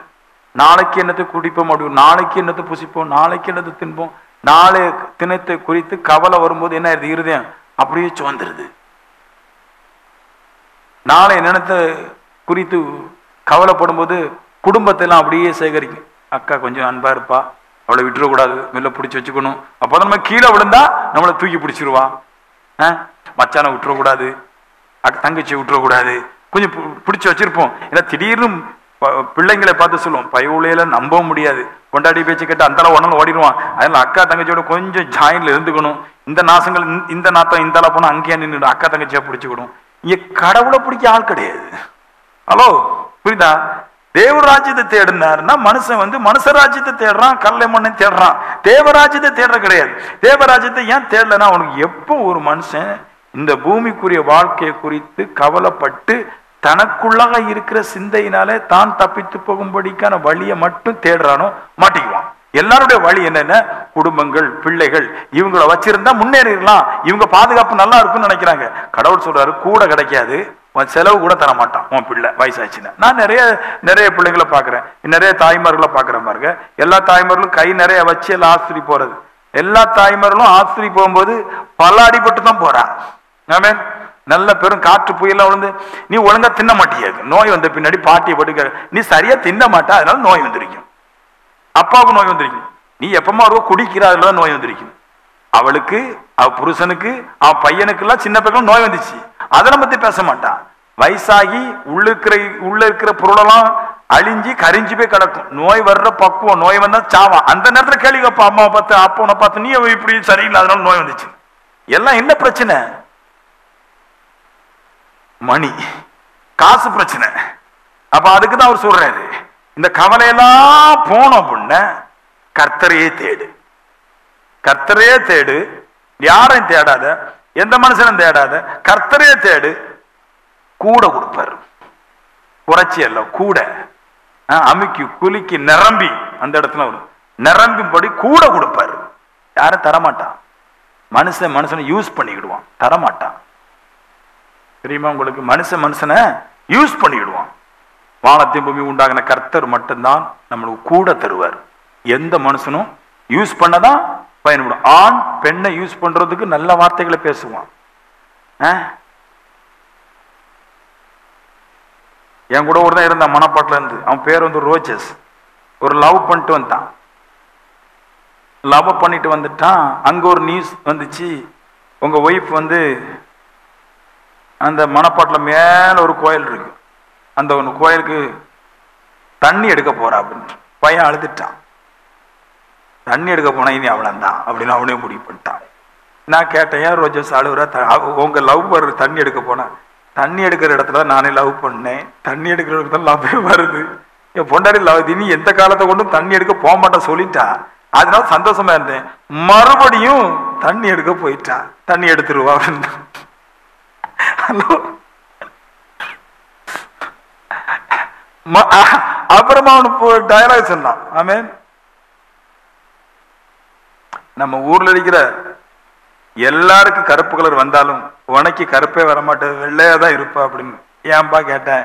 நாளைக்கு என்னத்தை குடிப்போம், அப்படி நாளைக்கு என்னத்தை புசிப்போம், நாளைக்கு என்னத்தை தின்போம், நாளை தினத்தை குறித்து கவலை வரும்போது என்ன ஆயிருது, இருதயம் அப்படியே சுதந்துருது. நாளை நினைத்த குறித்து கவலைப்படும் போது குடும்பத்தை எல்லாம் அப்படியே சேகரிக்கும். அக்கா கொஞ்சம் அன்பா இருப்பா, அவளை விட்டுறக்கூடாது, மெல்ல பிடிச்சி வச்சுக்கணும். அப்போதான் நம்ம கீழே விழுந்தா நம்மளை தூக்கி பிடிச்சிருவான். மச்சானை விட்டுறக்கூடாது, தங்கச்சி விட்டுறக்கூடாது, கொஞ்சம் பிடிச்சி வச்சிருப்போம். ஏன்னா திடீர்னு பிள்ளைங்களை பார்த்து சொல்லுவோம், பயவுளையில நம்ப முடியாது, கொண்டாடி பேச்சு கேட்டு அந்த உடனே ஓடிடுவான். அதனால அக்கா தங்கச்சியோட கொஞ்சம் ஜாயின்ல இருந்துக்கணும். இந்த நாசங்கள் இந்த நாத்தம் இந்த போனா அங்கேயே நின்று அக்கா தங்கச்சியா பிடிச்சிக்கணும். இங்க கடவுளை பிடிக்க ஆள் கிடையாது. ஹலோ, புரியுதா? தேவராஜ்யத்தை தேடினாருன்னா மனுஷன் மனுஷராஜ்யத்தை தேடுறான், கல்லை மண்ணை தேடுறான், தேவராஜ்யத்தை தேடுற கிடையாது. தேவராஜ்யத்தை ஏன் தேடலன்னா, அவனுக்கு எப்போ ஒரு மனுஷன் இந்த பூமிக்குரிய வாழ்க்கையை குறித்து கவலைப்பட்டு தனக்குள்ளாக இருக்கிற சிந்தையினாலே தான் தப்பித்து போகும்படிக்கான வழியை மட்டும் தேடுறானோ மாட்டிக்குவான். எல்லாருடைய வழி என்னென்ன, குடும்பங்கள், பிள்ளைகள், இவங்களை வச்சிருந்தா முன்னேறிடலாம், இவங்க பாதுகாப்பு நல்லா இருக்குன்னு நினைக்கிறாங்க. கடவுள் சொல்றாரு, கூட கிடைக்காது, உன் செலவு கூட தர மாட்டான் உன் பிள்ளை வயசாச்சுன்னா. நான் நிறைய பிள்ளைங்களை பார்க்குறேன், நிறைய தாய்மார்களை பார்க்குறேன் பாருங்க. எல்லா தாய்மார்களும் கை நிறைய வச்சு எல்லாம் ஆஸ்திரி போறது. எல்லா தாய்மார்களும் ஆஸ்திரி போகும்போது பல அடிபட்டு தான் போறான். ஆமென். நல்ல பெரும் காற்று புயல விழுந்து நீ ஒழுங்கா தின்ன மாட்டியாது, நோய் வந்த பின்னாடி பாட்டியை பட்டு நீ சரியா தின்ன மாட்டா, அதனால நோய் வந்திருக்கும். அப்பாவுக்கு நோய் வந்திருக்கும். நீ எப்பமா குடிக்கிற, அதுல நோய் வந்திருக்கும். அவளுக்கு, அவ புருஷனுக்கு, அவ பையனுக்கு எல்லாம் சின்ன பையன் நோய் வந்துச்சு, அதெல்லாம் பத்தி பேச மாட்டான். வயசாகி உள்ள இருக்கிற பொருளெல்லாம் அழிஞ்சு கரிஞ்சு போய் கிடக்கும். நோய் வர்ற பக்குவம், நோய் வந்தா சாவான். அந்த நேரத்துல கேள்வி அப்பா அம்மாவை பார்த்து, அப்பனை பார்த்து, நீ இப்படி சரியில்லை அதனால நோய் வந்துச்சு. எல்லாம் என்ன பிரச்சனை? மணி, காசு பிரச்சனை. அப்ப அதுக்குதான் அவர் சொல்றாரு, இந்த கவலையெல்லாம் போனோம் அப்படின்ன கர்த்தரையே தேடு, கர்த்தரையே தேடு, யாரையும் தேடாத, எந்த மனுஷனும் தேடாத, கர்த்தரையே தேடு. கூட கொடுப்பார், குறைச்சி அல்ல, கூட அமுக்கி குலுக்கி நிரம்பி அந்த இடத்துல நிரம்பிபடி கூட கொடுப்பார். யாரும் தரமாட்டான். மனுஷனை யூஸ் பண்ணிக்கிடுவான், தரமாட்டான். தெரியுமா உங்களுக்கு? மனுஷனை யூஸ் பண்ணிக்கிடுவான். வானத்தையும் பூமி உண்டாகின கர்த்தர் மட்டும்தான் நம்மளுக்கு கூட தருவார். எந்த மனுஷனும் யூஸ் பண்ணதான் பயன்படும். ஆண் பெண்ணை யூஸ் பண்றதுக்கு நல்ல வார்த்தைகளை பேசுவான். என் கூட ஒரு தான் இருந்தான் மணப்பாட்டில இருந்து. அவன் பேர் ரோஜஸ். ஒரு லவ் பண்ணிட்டு வந்தான். லவ் பண்ணிட்டு வந்துட்டான். அங்க ஒரு நியூஸ் வந்துச்சு, உங்க ஒய்ஃப் அந்த மணப்பாட்டில் மேல ஒரு கோயில் இருக்கு, அந்த ஒன்று கோயிலுக்கு தண்ணி எடுக்க போறா அப்படின்னு. பையன் அழுதுட்டான். தண்ணி எடுக்க போனா இனி அவ்வளவுதான் அப்படின்னு அவனே முடிவு பண்ணிட்டான். நான் கேட்டேன், ஏன் ரோஜஸ் அழுகுற? உங்க லவ் வர்ற தண்ணி எடுக்க போனா, தண்ணி எடுக்கிற இடத்துல நானே லவ் பண்ணேன், தண்ணி எடுக்கிற இடத்துல லவ்வே வருது. என் பொண்டாடி லவ் இனி எந்த காலத்தை கொண்டும் தண்ணி எடுக்க போக மாட்டேன் சொல்லிட்டா. அதனால சந்தோஷமா இருந்தேன். மறுபடியும் தண்ணி எடுக்க போயிட்டான், தண்ணி எடுத்துருவா அப்படின்னு. ஹலோ, அப்புறமா அவனுக்கு டயலாக் சொன்னான். ஆமென். நம்ம ஊர்ல இருக்கிற எல்லாருக்கும் கருப்பு கலர் வந்தாலும் உனக்கு கருப்பே வரமாட்டேன், வெள்ளையா தான் இருப்பா அப்படின்னு. ஏன்பா கேட்டேன்.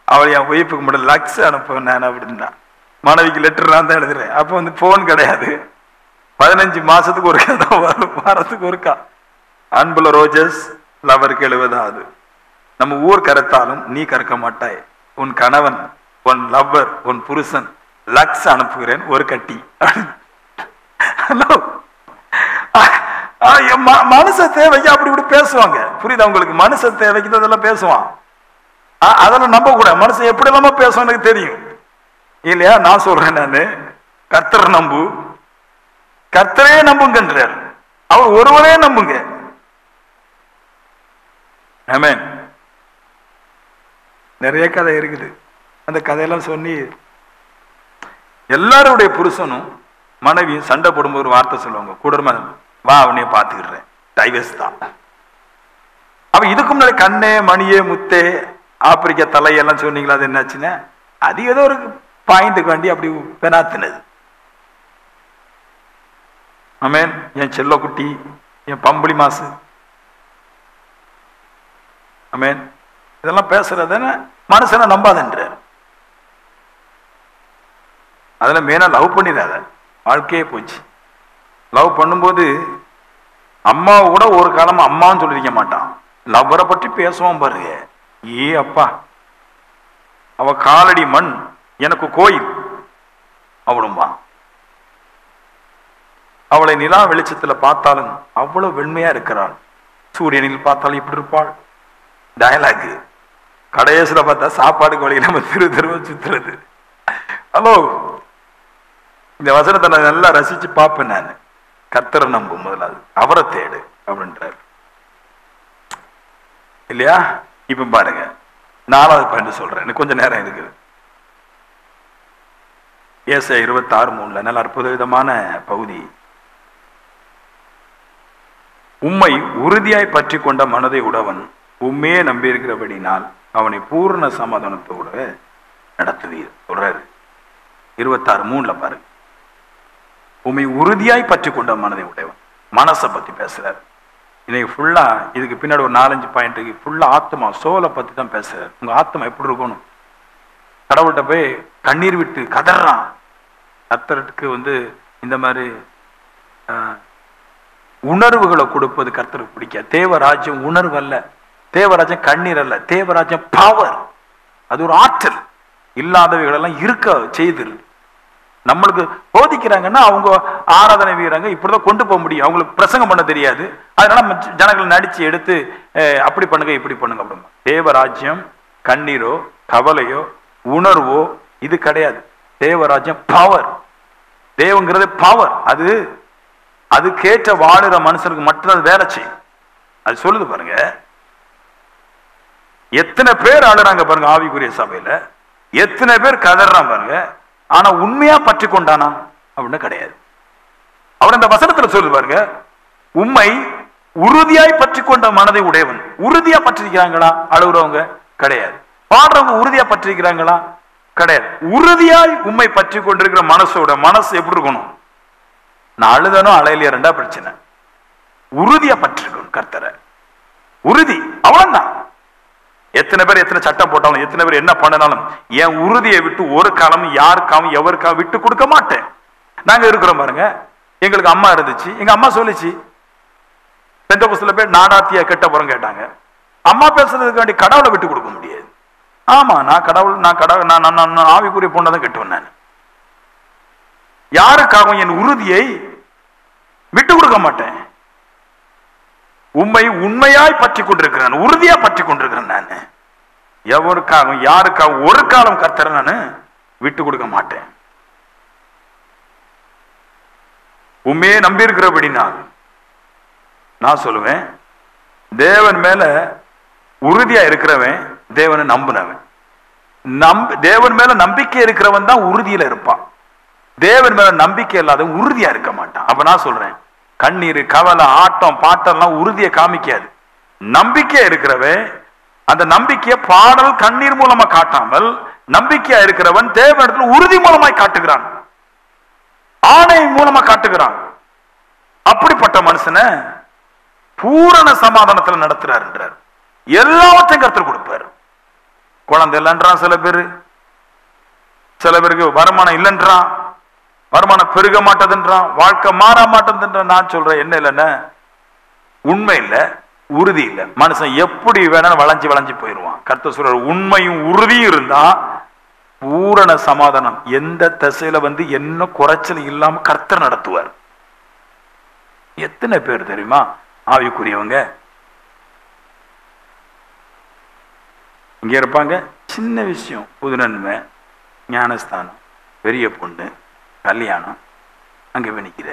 அவள் என் ஒய்ஃபுக்கு மட்டும் லக்ஸ் அனுப்புவேன் நான் அப்படின்னா. மனைவிக்கு லெட்டர் நான் தான் எழுதுறேன். அப்போ போன் கிடையாது, 15 மாசத்துக்கு ஒருக்கா தான் வரும், வாரத்துக்கு ஒருக்கா. அன்புல ரோஜஸ் லவருக்கு எழுவதாவது. நம்ம ஊர் கருத்தாலும் நீ கறக்க மாட்டாய். உன் கணவன், உன் லவ்வர், உன் புருஷன் லக்ஸ் அனுப்புகிறேன் ஒரு கட்டி. ஹலோ, மனுஷ தேவைக்கு அப்படி இப்படி பேசுவாங்க. புரியுதா உங்களுக்கு? மனுஷ தேவைக்கு அதெல்லாம் பேசுவான். அதெல்லாம் நம்ப கூட. மனுஷன் எப்படி இல்லாம பேசுவான் எனக்கு தெரியும் இல்லையா? நான் சொல்றேன், நானு கர்த்தரை நம்பு, கர்த்தரே நம்புங்கன்றார். அவர் ஒருவரே நம்புங்க. ஆமென். நிறைய கதை இருக்குது. அந்த கதையெல்லாம் சொல்லி எல்லாருடைய புருஷனும் மனைவியும் சண்டை போடும்போது ஒரு வார்த்தை சொல்லுவாங்க, கூடமா வா அவனைய பாத்துக்கிடுறேன், டைவர்ஸ் தான். அப்ப இதுக்கு முன்னாடி கண்ணே மணியே முத்தே ஆப்பிரிக்கா தலையெல்லாம் சொன்னீங்களா, அது என்னாச்சுன்னா அது ஏதோ ஒரு பாயிண்ட்டுக்கு வேண்டி அப்படி பெனாத்தினது. ஆமென். என் செல்ல குட்டி, என் பம்பளி மாசு, ஆமென், இதெல்லாம் பேசுறதுன்னு மனுஷனை நம்பாதன்றார். அதுல மெயினா லவ் பண்ணிடாத, வாழ்க்கையே போச்சு. லவ் பண்ணும்போது அம்மாவை கூட ஒரு காலமா அம்மான்னு சொல்லிருக்க மாட்டான், லவ்வரை பற்றி பேசுவான் பாருங்க. ஏ அப்பா, அவ காலடி மண் எனக்கு கோயில் அவளும்பா. அவளை நிலா வெளிச்சத்துல பார்த்தாலும் அவ்வளவு வெண்மையா இருக்கிறாள், சூரியனில் பார்த்தாலும் இப்படி இருப்பாள். டயலாக். கடைசியில பார்த்தா சாப்பாடுக்கு வழி நம்ம திரும்ப சுத்துறது. ஹலோ, இந்த வசனத்தை நான் நல்லா ரசிச்சு பார்ப்பேன். நான் கர்த்தரை நம்பும், முதலாவது அவரை தேடு அப்படின்றாரு இல்லையா? இப்ப பாருங்க, 4வது பாயிண்ட் சொல்றேன், எனக்கு கொஞ்சம் நேரம் இருக்குது. ஏசாயா 26:3 நல்ல அற்புத விதமான பகுதி. உம்மை உறுதியாய் பற்றி கொண்ட மனதை உடவன் உண்மையே நம்பியிருக்கிறபடினால் அவனை பூர்ண சமாதானத்தோட நடத்துவீர் சொல்றாரு. 26:3 பாருங்க, உண்மை உறுதியாய் பற்றி கொண்ட மனதை உடையவன். மனசை பத்தி பேசுறாரு. இன்னைக்கு ஃபுல்லா இதுக்கு பின்னாடி ஒரு 4-5 பாயிண்ட் ஃபுல்லா ஆத்மா, சோலை பத்தி தான் பேசுறாரு. உங்க ஆத்மா எப்படி இருக்கணும்? கடவுள்கிட்ட போய் கண்ணீர் விட்டு கதறான். கர்த்தருக்கு இந்த மாதிரி உணர்வுகளை கொடுப்பது கர்த்தருக்கு பிடிக்காது. தேவராஜ்யம் உணர்வு அல்ல, தேவராஜ்யம் கண்ணீர் அல்ல, தேவராஜ்யம் பவர். அது ஒரு ஆற்றல். இல்லாதவைகளெல்லாம் இருக்க செய்து நம்மளுக்கு போதிக்கிறாங்கன்னா அவங்க ஆராதனை வீரங்க இப்படிதான் கொண்டு போக முடியும். அவங்களுக்கு பிரசங்கம் பண்ண தெரியாது, அதனால ஜனங்களை நடிச்சு எடுத்து அப்படி பண்ணுங்க இப்படி பண்ணுங்க அப்படிமா. தேவராஜ்யம் கண்ணீரோ கவலையோ உணர்வோ இது கிடையாது. தேவராஜ்யம் பவர். தேவங்கிறது பவர். அது கேட்ட வாழுற மனுஷனுக்கு மட்டும்தான் வேலை செய்யும். அது சொல்லுது பாருங்க. எத்தனை பேர் ஆளுறாங்க பாருங்க ஆவிக்குரிய சபையில, எத்தனை பேர் கதறான் பாருங்க. ஆனா உண்மையா பற்றி கொண்டானா அப்படின்னு கிடையாது. அவர் இந்த வசனத்துல சொல்லுது பாருங்க, உண்மை உறுதியாய் பற்றி கொண்ட மனதை உடையவன். உறுதியா பற்றிருக்கிறாங்களா அழுகுறவங்க? கிடையாது. பாடுறவங்க உறுதியா பற்றிருக்கிறாங்களா? கிடையாது. உறுதியாய் உண்மை பற்றி கொண்டிருக்கிற மனசு எப்படி இருக்கணும்? நான் அழுதனோ அலையிலையா ரெண்டா பிரச்சனை. உறுதியா பற்றிருக்கணும் கர்த்தரை. உறுதி அவ்வளவுதான். எத்தனை பேர் எத்தனை சட்டம் போட்டாலும், எத்தனை பேர் என்ன பண்ணாலும் என் உறுதியை விட்டு ஒரு காலம் யாருக்காவும் எவருக்காவும் விட்டு கொடுக்க மாட்டேன். நாங்க இருக்கிறோம் பாருங்க. எங்களுக்கு அம்மா இருந்துச்சு, எங்க அம்மா சொல்லிச்சு. பெந்தகோஸ்துல பேர் நாடாத்தியா கெட்ட புறம் கேட்டாங்க. அம்மா பேசுறதுக்கு வேண்டி கடவுளை விட்டு கொடுக்க முடியாது. ஆமா, நான் ஆவிக்குரிய பொண்ணதான் கெட்டுவேன். நான் யாருக்காகவும் என் உறுதியை விட்டு கொடுக்க மாட்டேன். உண்மையாய் பற்றி கொண்டிருக்கிறேன், உறுதியா பற்றி கொண்டிருக்கிறேன். நான் எவருக்காகவும் யாருக்காகவும் ஒரு காலம் கர்த்தரை நான் விட்டு கொடுக்க மாட்டேன். உண்மையே நம்பி இருக்கிறபடினா நான் சொல்லுவேன், தேவன் மேல உறுதியா இருக்கிறவன் தேவனை நம்பினவன். தேவன் மேல நம்பிக்கை இருக்கிறவன் தான் உறுதியில இருப்பான். தேவன் மேல நம்பிக்கை இல்லாத உறுதியா இருக்க மாட்டான். அப்ப நான் சொல்றேன், கண்ணீர் கவலை ஆட்டம் பாட்டெல்லாம் உறுதியை காமிக்காது. நம்பிக்கையா இருக்கிறவன் அந்த நம்பிக்கையை பாடல் கண்ணீர் மூலமா காட்டாமல், நம்பிக்கையா இருக்கிறவன் தேவனிடத்தில் உறுதி மூலமாய் காட்டுகிறான், ஆணை மூலமா காட்டுகிறான். அப்படிப்பட்ட மனுஷனை பூரண சமாதானத்தில் நடத்துறார் என்றார். எல்லாவற்றையும் கர்த்தர் கொடுப்பார். குழந்தை இல்லைன்றான் சில பேருக்கு வருமானம் இல்லைன்றான், வருமானம் பெருக மாட்டதுன்றான், வாழ்க்கை மாற மாட்டதுன்றான். நான் சொல்றேன், என்ன இல்லைன்னா உண்மை இல்லை, உறுதி இல்லை. மனுஷன் எப்படி வேணாலும் வளைஞ்சு போயிடுவான். கர்த்தர் சொல்ற உண்மையும் உறுதியும் இருந்தா பூரண சமாதானம். எந்த திசையில என்ன குறைச்சல் இல்லாம கர்த்தர் நடத்துவார். எத்தனை பேர் தெரியுமா ஆவிக்குரியவங்க இங்க இருப்பாங்க. சின்ன விஷயம், புது நன்மை, ஞானஸ்தானம், பெரிய பொண்ணு, கல்யாணம், அங்க நிக்கிற.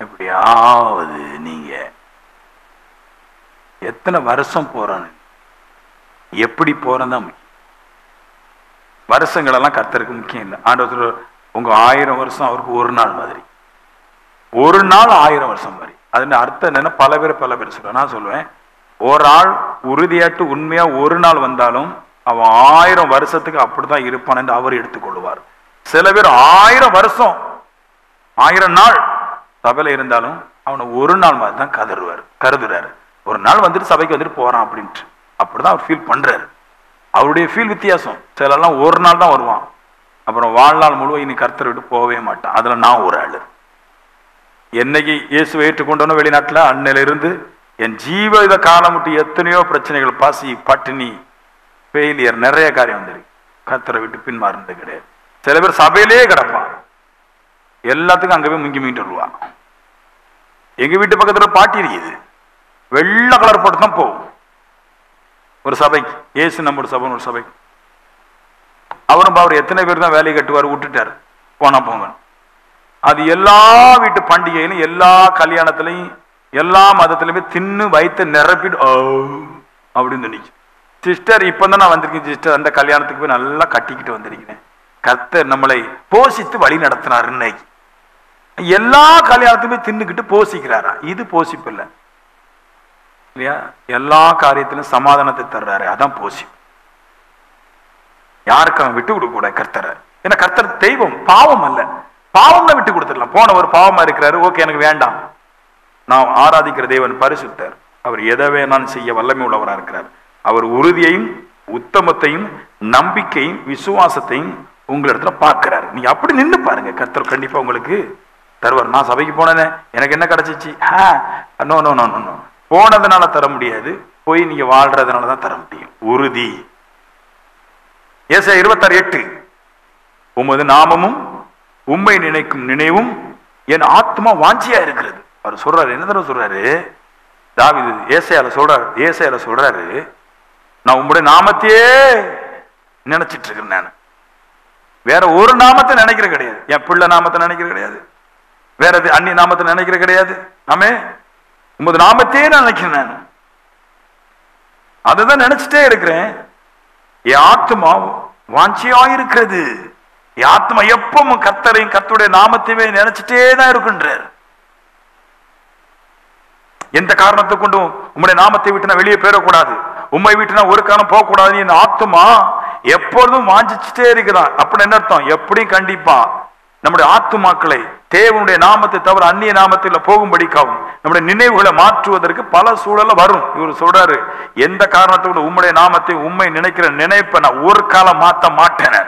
எப்படியாவது நீங்க எத்தனை வருஷம் போறான்னு, எப்படி போறதான் முக்கியம். வருஷங்கள் எல்லாம் கர்த்தருக்கு முக்கியம் இல்லை. ஆண்டவர் உங்க 1000 வருஷம் அவருக்கு ஒரு நாள் மாதிரி, ஒரு நாள் 1000 வருஷம் மாதிரி. அது அர்த்தம் என்னன்னா பல பேர் சொல்ற. நான் சொல்லுவேன், ஒரு ஆள் உறுதியாட்டு உண்மையா ஒரு நாள் வந்தாலும் அவன் 1000 வருஷத்துக்கு அப்படிதான் இருப்பான் என்று அவர் எடுத்துக்கொள்வார். சில பேர் 1000 வருஷம் 1000 நாள் சபையில இருந்தாலும் அவனை ஒரு நாள் மாதிரி தான் கருதுறாரு. ஒரு நாள் வந்துட்டு சபைக்கு வந்துட்டு போறான் அப்படின்ட்டு அப்படிதான் அவர் ஃபீல் பண்றாரு. அவருடைய ஃபீல் வித்தியாசம். சிலெல்லாம் ஒரு நாள் தான் வருவான், அப்புறம் வாழ்நாள் முழுவதும் இனி கர்த்தரை விட்டு போகவே மாட்டான். அதுல நான் ஒரு ஆளு. என்னைக்கு இயேசுவை ஏற்றுக்கொண்டோன்னு வெளிநாட்டுல அன்னையில இருந்து என் ஜீவித காலம் விட்டு எத்தனையோ பிரச்சனைகள், பசி, பட்டினி, ஃபெயிலியர், நிறைய காரியம் வந்துருக்கு. கர்த்தரை விட்டு பின்மாறுனது கிடையாது. சில பேர் சபையிலே கிடப்பான், எல்லாத்துக்கும் அங்க போய் முங்கி மீண்டு வருவான். எங்க வீட்டு பக்கத்துல பாட்டி இருக்குது, வெள்ளை கலர் போட்டு தான் போகும் ஒரு சபைக்கு. ஏசு நம்மோட சபை ஒரு சபைக்கு. அவரும் அவர் எத்தனை பேர் தான் வேலையை கட்டுவார், விட்டுட்டார், போனா போங்க. அது எல்லா வீட்டு பண்டிகையிலும் எல்லா கல்யாணத்திலையும் எல்லா மதத்திலுமே தின்னு வயிற்று நிரப்பிட்டு அப்படின்னு நினைச்சு. சிஸ்டர் இப்பதான் நான் வந்திருக்கேன் சிஸ்டர், அந்த கல்யாணத்துக்கு போய் நல்லா கட்டிக்கிட்டு வந்திருக்கிறேன். கர்த்தர் நம்மளை போஷித்து வழி நடத்தினார். இன்னைக்கு எல்லா கல்யாணத்துமே தின்னுக்கிட்டு போஷிக்கிறாரா? இது போஷிப்பு இல்லை இல்லையா? எல்லா காரியத்திலும் சமாதானத்தை தர்றாரு, அதான் போஷிப்பு. யாருக்கு அவன் விட்டு கொடுக்க கூட கர்த்தரை. ஏன்னா கர்த்தர் தெய்வம், பாவம் அல்ல. பாவம்னா விட்டு கொடுத்துடலாம். போன ஒரு பாவமா இருக்கிறாரு, ஓகே எனக்கு வேண்டாம். நான் ஆராதிக்கிற தேவன் பரிசுத்தர், அவர் எதை வேணாலும் செய்ய வல்லமை உள்ளவராக இருக்கிறார். அவர் உறுதியையும் உத்தமத்தையும் நம்பிக்கையும் விசுவாசத்தையும் உங்களிடத்துல பார்க்கிறாரு. நீங்க அப்படி நின்று பாருங்க, கர்த்தர் கண்டிப்பா உங்களுக்கு தருவார். நான் சபைக்கு போனேனே எனக்கு என்ன கிடைச்சிச்சு? நோ நோ நோ நோ, போனதுனால தர முடியாது, போய் நீங்க வாழ்றதுனாலதான் தர முடியும். உறுதி. ஏசாயா 26:8, உமது நாமமும் உம்மை நினைக்கும் நினைவும் என் ஆத்மா வாஞ்சியா இருக்கிறது. அவர் சொல்றாரு, என்ன தடவை சொல்றாரு தாவீது? ஏசாயால சொல்றாரு, நான் உம்முடைய நாமத்தையே நினைச்சிட்டு இருக்கிறேன். நான் வேற ஒரு நாமத்தை நினைக்கிற கிடையாது. என் பிள்ளை நாமத்தை நினைக்கிற கிடையாது, வேற அந்நிய நாமத்தை நினைக்கிற கிடையாது. நாமே உமது நாமத்தையே நான் நினைக்கிறேன். நான் அதுதான் நினைச்சிட்டே இருக்கிறேன். என் ஆத்மா வாஞ்சியா இருக்கிறது. என் ஆத்மா எப்பவும் கர்த்தரையும் கர்த்தருடைய நாமத்தையுமே நினைச்சிட்டே தான் இருக்குன்றார். எந்த காரணத்தை கொண்டும் உம்முடைய நாமத்தை விட்டு நான் வெளியே போயிடக்கூடாது, உம்மை விட்டு நான் ஒரு காரணம் போகக்கூடாது. என் ஆத்மா எப்பொழுதும் வாஞ்சிச்சுட்டே இருக்கிறான். அப்படின்னு என்ன அர்த்தம்? எப்படியும் கண்டிப்பா நம்முடைய ஆத்துமாக்களை தேவனுடைய நாமத்தை தவிர அந்நிய நாமத்தில் போகும்படிக்காகும் நம்முடைய நினைவுகளை மாற்றுவதற்கு பல சூழல வரும். இவர் சொல்றாரு, எந்த காரணத்தோடு உம்முடைய நாமத்தை உண்மை நினைக்கிற நினைப்பை நான் ஒரு காலம் மாற்ற மாட்டேன்.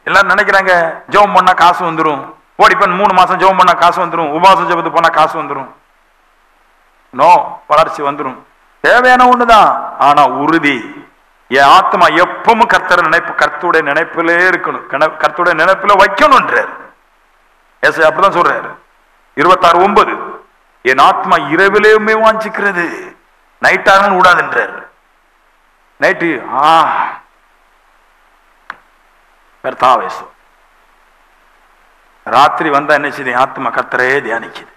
எல்லாரும் நினைக்கிறாங்க ஜெபம் பண்ணா காசு வந்துடும், ஓடிப்பன் 3 மாசம் ஜெபம் பண்ணா காசு வந்துடும், உபவாசம் ஜெபத்து போனா காசு வந்துடும். நோ, வளர்ச்சி வந்துடும், தேவையான ஒண்ணுதான். ஆனா உறுதி, என் ஆத்மா எப்பவும் கர்த்தர் நினைப்பு, கர்த்தருடைய நினைப்பிலே இருக்கணும், கர்த்தருடைய நினைப்பில வைக்கணும்ன்றார். ஏசாயா அப்படிதான் சொல்றாரு. 26:9, என் ஆத்மா இரவிலேயுமே வாஞ்சிக்கிறது, நைட்டாக விடாதுன்றார். நைட்டு ராத்திரி வந்தா என்ன செய்யுது? ஆத்மா கர்த்தரே தியானிக்குது,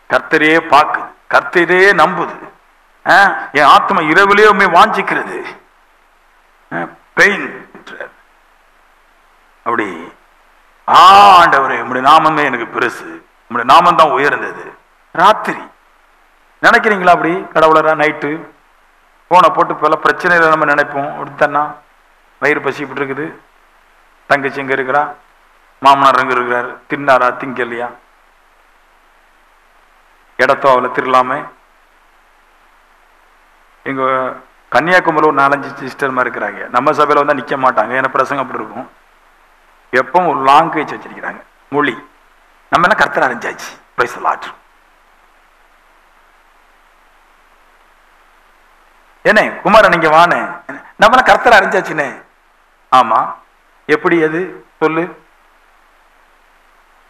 கர்த்தரே பார்க்குது, கர்த்தரே நம்புது. என் ஆத்மா இரவிலேயுமே வாஞ்சிக்கிறது. பெயின் அப்படி ஆண்டவரே உம்முடைய நாமமே எனக்கு பெருசு, உம்முடைய நாமம் தான் உயர்ந்தது. ராத்திரி நினைக்கிறீங்களா அப்படி? கடவுளரா நைட்டு போனை போட்டு பல பிரச்சனைகளை நம்ம நினைப்போம். ஒருத்தன்னா வயிறு பசிப்பட்டு இருக்குது, தங்கச்சி எங்க இருக்கிறா, மாமனார் எங்க இருக்கிறாரு, தின்னாரா திங்கலையா, இடத்தோ அவளை திருலாமே. எங்க கன்னியாகுமரியில் ஒரு 4-5 சிஸ்டர்மா இருக்கிறாங்க. நம்ம சபையில வந்தா நிக்க மாட்டாங்க, ஏன்னா பிரசங்கம் அப்படி இருக்கும். எப்பவும் ஒரு லாங்குவேஜ் வச்சிருக்கிறாங்க, மொழி. நம்ம எல்லாம் கர்த்தர் அறிஞ்சாச்சு, பிரைஸ் தி லார்ட். என்ன குமாரன் நீங்க வானே, நம்ம எல்லாம் கர்த்தர் அறிஞ்சாச்சுனே. ஆமா, எப்படி அது சொல்லு?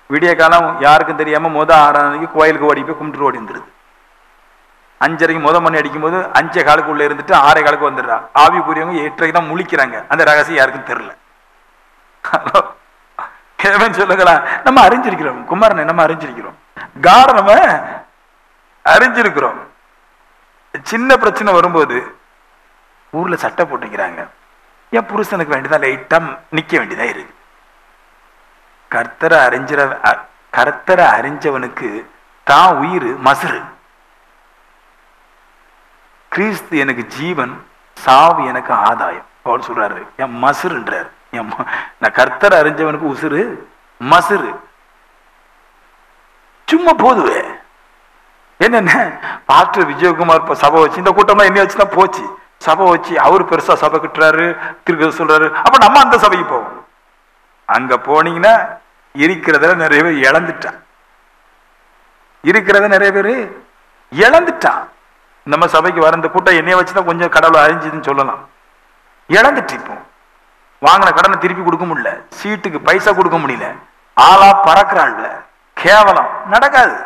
விடிய காலம் யாருக்கும் தெரியாம 6 கோயிலுக்கு ஓடி போய் கும்பிட்டு ஓடி வந்துருது. 5:30 மணி அடிக்கும் போது 5:15 இருந்துட்டு 6:15 வந்துடுறா. ஆவிக்குரியவங்க 8:30 தான் முழிக்கிறாங்க. அந்த ரகசியம் யாருக்கும் தெரியல. சொல்லுங்களேன், நம்ம அறிஞ்சிருக்கிறோம் குமாரனை, நம்ம அறிஞ்சிருக்கிறோம், காட நம்ம அறிஞ்சிருக்கிறோம். சின்ன பிரச்சனை வரும்போது ஊர்ல சட்டை போட்டுக்கிறாங்க, என் புருஷனுக்கு வேண்டியதான் லைட்டா நிக்க வேண்டியதா இருக்கு. கர்த்தரை அறிஞ்சவனுக்கு தான் உயிர் மசுறு. கிறிஸ்து எனக்கு ஜீவன், சாவு எனக்கு ஆதாயம். அவர் சொல்றாரு, என் மசுறுன்றார். நான் கர்த்தரை அறிஞ்சவனுக்கு உசுறு மசுறு. சும்மா போதுவே. என்னென்ன பாஸ்டர் விஜயகுமார் சபை வச்சு, இந்த கூட்டம்லாம் என்ன வச்சுதான் போச்சு. சபை வச்சு அவரு பெருசா சபை கட்டுறாரு, திருக்க சொல்றாரு. அப்ப நம்ம அந்த சபைக்கு போவோம். அங்க போனீங்கன்னா இருக்கிறத நிறைய பேர் இழந்துட்டான். இருக்கிறத நிறைய பேர் இழந்துட்டான். நம்ம சபைக்கு வர இந்த கூட்டம் என்னைய வச்சுதான் கொஞ்சம் கடவுளை அழிஞ்சுதுன்னு சொல்லலாம். இழந்துட்டு இப்போ வாங்கின கடனை திருப்பி கொடுக்க முடியல, சீட்டுக்கு பைசா கொடுக்க முடியல, ஆளா பறக்கிறாள்ல, கேவலம் நடக்காது.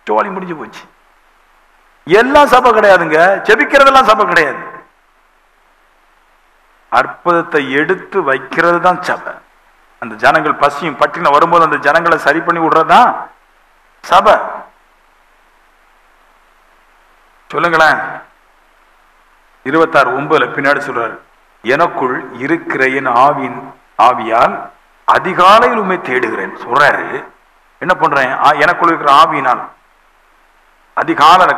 ஜோலி முடிஞ்சு போச்சு. எல்லாம் சபை கிடையாதுங்க, ஜெபிக்கிறதெல்லாம் சபை கிடையாது. அற்புதத்தை எடுத்து வைக்கிறது தான் சபை. அந்த ஜனங்கள் பசியும் பட்டின வரும்போது அந்த ஜனங்களை சரி பண்ணி விடுறதுதான் சபை. சொல்லுங்களேன். 26:9 பின்னாடி சொல்றாரு, எனக்குள் இருக்கிற என் ஆவியால் அதிகாலையில் உண்மை தேடுகிறேன் சொல்றாரு. என்ன பண்றேன்? எனக்குள் இருக்கிற ஆவியினால்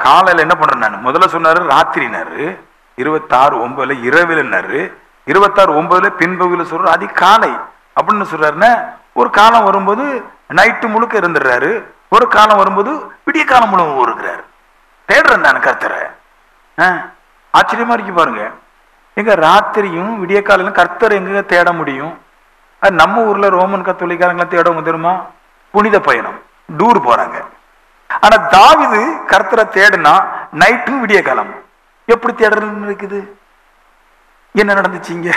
காலையில என்ன பண்றேன் நான்? முதல்ல சொன்னாரு ராத்திரினாரு, 26:9 இரவில்னாரு, 26:9 பின்பகுதியில் சொல்ற அதிகாலை அப்படின்னு சொல்றாருன்னா, ஒரு காலம் வரும்போது நைட்டு முழுக்க இருந்துடுறாரு, ஒரு காலம் வரும்போது விடிய காலம் முழுக்க இருக்கிறாரு. தேடுறேன் நான் கர்த்தரை. ஆச்சரியமா இருக்கு பாருங்க. எங்க ராத்திரியும் விடிய காலையிலும் கர்த்தரை எங்க தேட முடியும்? நம்ம ஊர்ல ரோமன் கத்தோலிக்காரங்களை தேடவங்க தெரியுமா? புனித பயணம், டூர் போறாங்க. ஆனா தாவீது கர்த்தரை தேடுனா நைட்டும் விடிய காலம். எப்படி தேடுறதுன்னு இருக்குது? என்ன நடந்துச்சுங்க?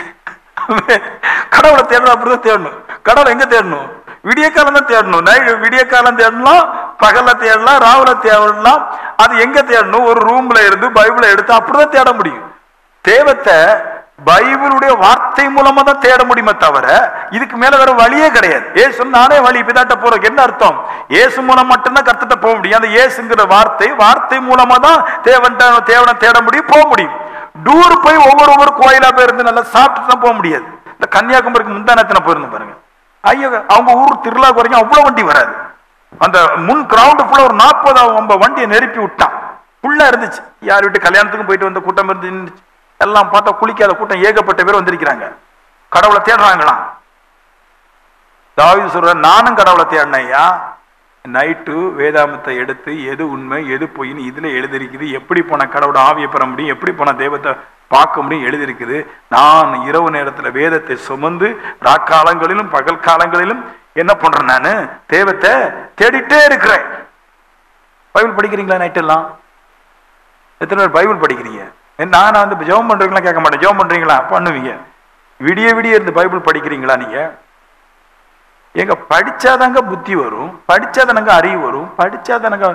கடவுளை தேடணும், அப்படிதான் தேடணும். கடவுளை எங்க தேடணும்? விடிய காலம் தான் தேடணும். விடிய காலம் தேடலாம், பகல்ல தேடலாம், ராவுல தேடலாம். அது எங்க தேடணும்? ஒரு ரூம்ல இருந்து பைபிளை எடுத்து அப்படிதான் தேட முடியும். தேவத்தை பைபிளுடைய வார்த்தை மூலமா தான் தேட முடியுமே தவிர இதுக்கு மேல வேற வழியே கிடையாது. ஏசு நானே வழி, பிதாட்ட போறதுக்கு என்ன அர்த்தம்? ஏசு மூலம் மட்டும்தான் கர்த்தட்ட போக முடியும். அந்த ஏசுங்கிற வார்த்தை மூலமா தான் தேவனை தேட முடியும், போக முடியும். டூர் போய் ஒவ்வொரு கோயிலா போயிருந்து நல்லா சாப்பிட்டு தான் போக முடியாது. இந்த கன்னியாகுமரிக்கு முந்தானத்தின போயிருந்தோம் பாருங்க. ஐயோ, அவங்க ஊர் திருவிழாக்கு வரைக்கும் அவ்வளவு வண்டி வராது. அந்த முன் கிரவுண்ட் ஃபுல்லா ஒரு 40 வண்டியை நெருப்பி விட்டான். ஃபுல்லா இருந்துச்சு. யார் வீட்டு கல்யாணத்துக்கும் போயிட்டு வந்த கூட்டம் இருந்துச்சு. எல்லாம் பார்த்தா குளிக்காத கூட்டம், ஏகப்பட்ட பேர் வந்திருக்கிறாங்க. கடவுளை தேடுறாங்களாம். தாவீது சொல்ற, நானும் கடவுளை தேடினையா. நைட்டு வேதாமத்தை எடுத்து எது உண்மை எது பொய்ன்னு இதுல எழுதிருக்குது. எப்படி போன கடவுளை ஆவியை பெற முடியும், எப்படி போன தெய்வத்தை பார்க்க முடியும் எழுதிருக்குது. நான் இரவு நேரத்துல வேதத்தை சுமந்து ராக்காலங்களிலும் பகல் காலங்களிலும் என்ன பண்றேன்? நானு தெய்வத்தை தேடிட்டே இருக்கிறேன். பைபிள் படிக்கிறீங்களா? நைட் எல்லாம் எத்தனை பேர் பைபிள் படிக்கிறீங்க? நான் வந்து ஜெபம் பண்றீங்களா கேட்க மாட்டேன். ஜெபம் பண்றீங்களா? பண்ணுவீங்க. விடிய விடிய இருந்து பைபிள் படிக்கிறீங்களா? நீங்க எங்க படிச்சாதாங்க புத்தி வரும், படிச்சாதானங்க அறிவு வரும், படிச்சாதானங்க.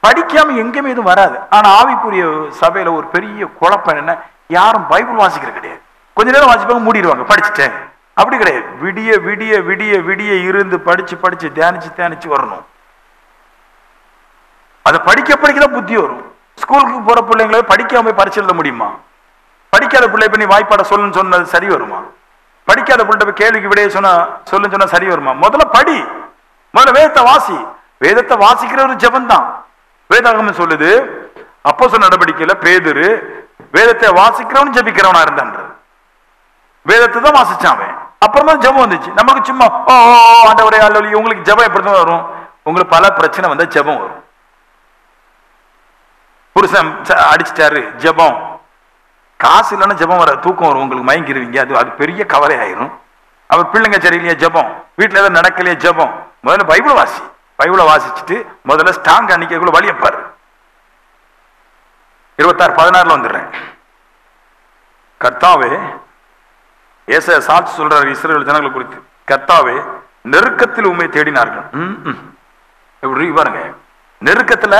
படிக்காம எங்கேயுமே எதுவும் வராது. ஆனா ஆவிக்குரிய சபையில ஒரு பெரிய குழப்பம் என்ன, யாரும் பைபிள் வாசிக்கிறது கிடையாது. கொஞ்ச நேரம் வாசிப்பாங்க, மூடிடுவாங்க, படிச்சுட்டேன். அப்படி கிடையாது. விடிய விடிய விடிய விடிய இருந்து படிச்சு படிச்சு தியானிச்சு வரணும். அதை படிக்கதான் புத்தி வரும். ஸ்கூலுக்கு போற பிள்ளைங்களை படிக்காம போய் பரிசு எழுத முடியுமா? படிக்காத பிள்ளை பண்ணி வாய்ப்பாட சொல்லுன்னு சொன்னது சரி வருமா? படிக்காத பிள்ளை போய் கேள்விக்கு விடைய சொல்லுன்னு சொன்னா சரி வருமா? முதல்ல படி, முதல்ல வேதத்தை வாசி. வேதத்தை வாசிக்கிற ஒரு ஜெபம் தான். வேதாகமம் சொல்லுது, அப்போஸ்தலர் நடவடிக்கையில பேதுரு வேதத்தை வாசிக்கிறவன் ஜெபிக்கிறவனா இருந்தான். வேதத்தை தான் வாசிச்சான் அவன். அப்புறமா ஜெபம் வந்துச்சு. நமக்கு சும்மா ஆண்டவரே அல்லேலூயா. உங்களுக்கு ஜெபம் எப்படிதான் வரும்? உங்களுக்கு பல பிரச்சனை வந்தா ஜெபம் வரும். புருஷன் அடிச்சிட்டாரு, ஜெபம். காசு இல்லைன்னா ஜெபம் வர, தூக்கம் வரும், உங்களுக்கு மயங்கிருவீங்க. அது பெரிய கவலை ஆயிரும். அவர் பிள்ளைங்க சரியில்லையா? ஜெபம். வீட்டுல ஏதாவது நடக்கலையா? ஜெபம். முதல்ல பைபிளை வாசி. பைபிளை வாசிச்சுட்டு முதல்ல ஸ்ட்ராங் அன்னைக்குள்ள வழியப்பாரு. 26:16 வந்துடுறேன். கர்த்தாவே, ஏசாயா சாட்சி சொல்றாரு இஸ்ரவேல் ஜனங்களை குறித்து. கர்த்தாவே, நெருக்கத்தில் உம்மை தேடினார்கள். எப்படி பாருங்க, நெருக்கத்துல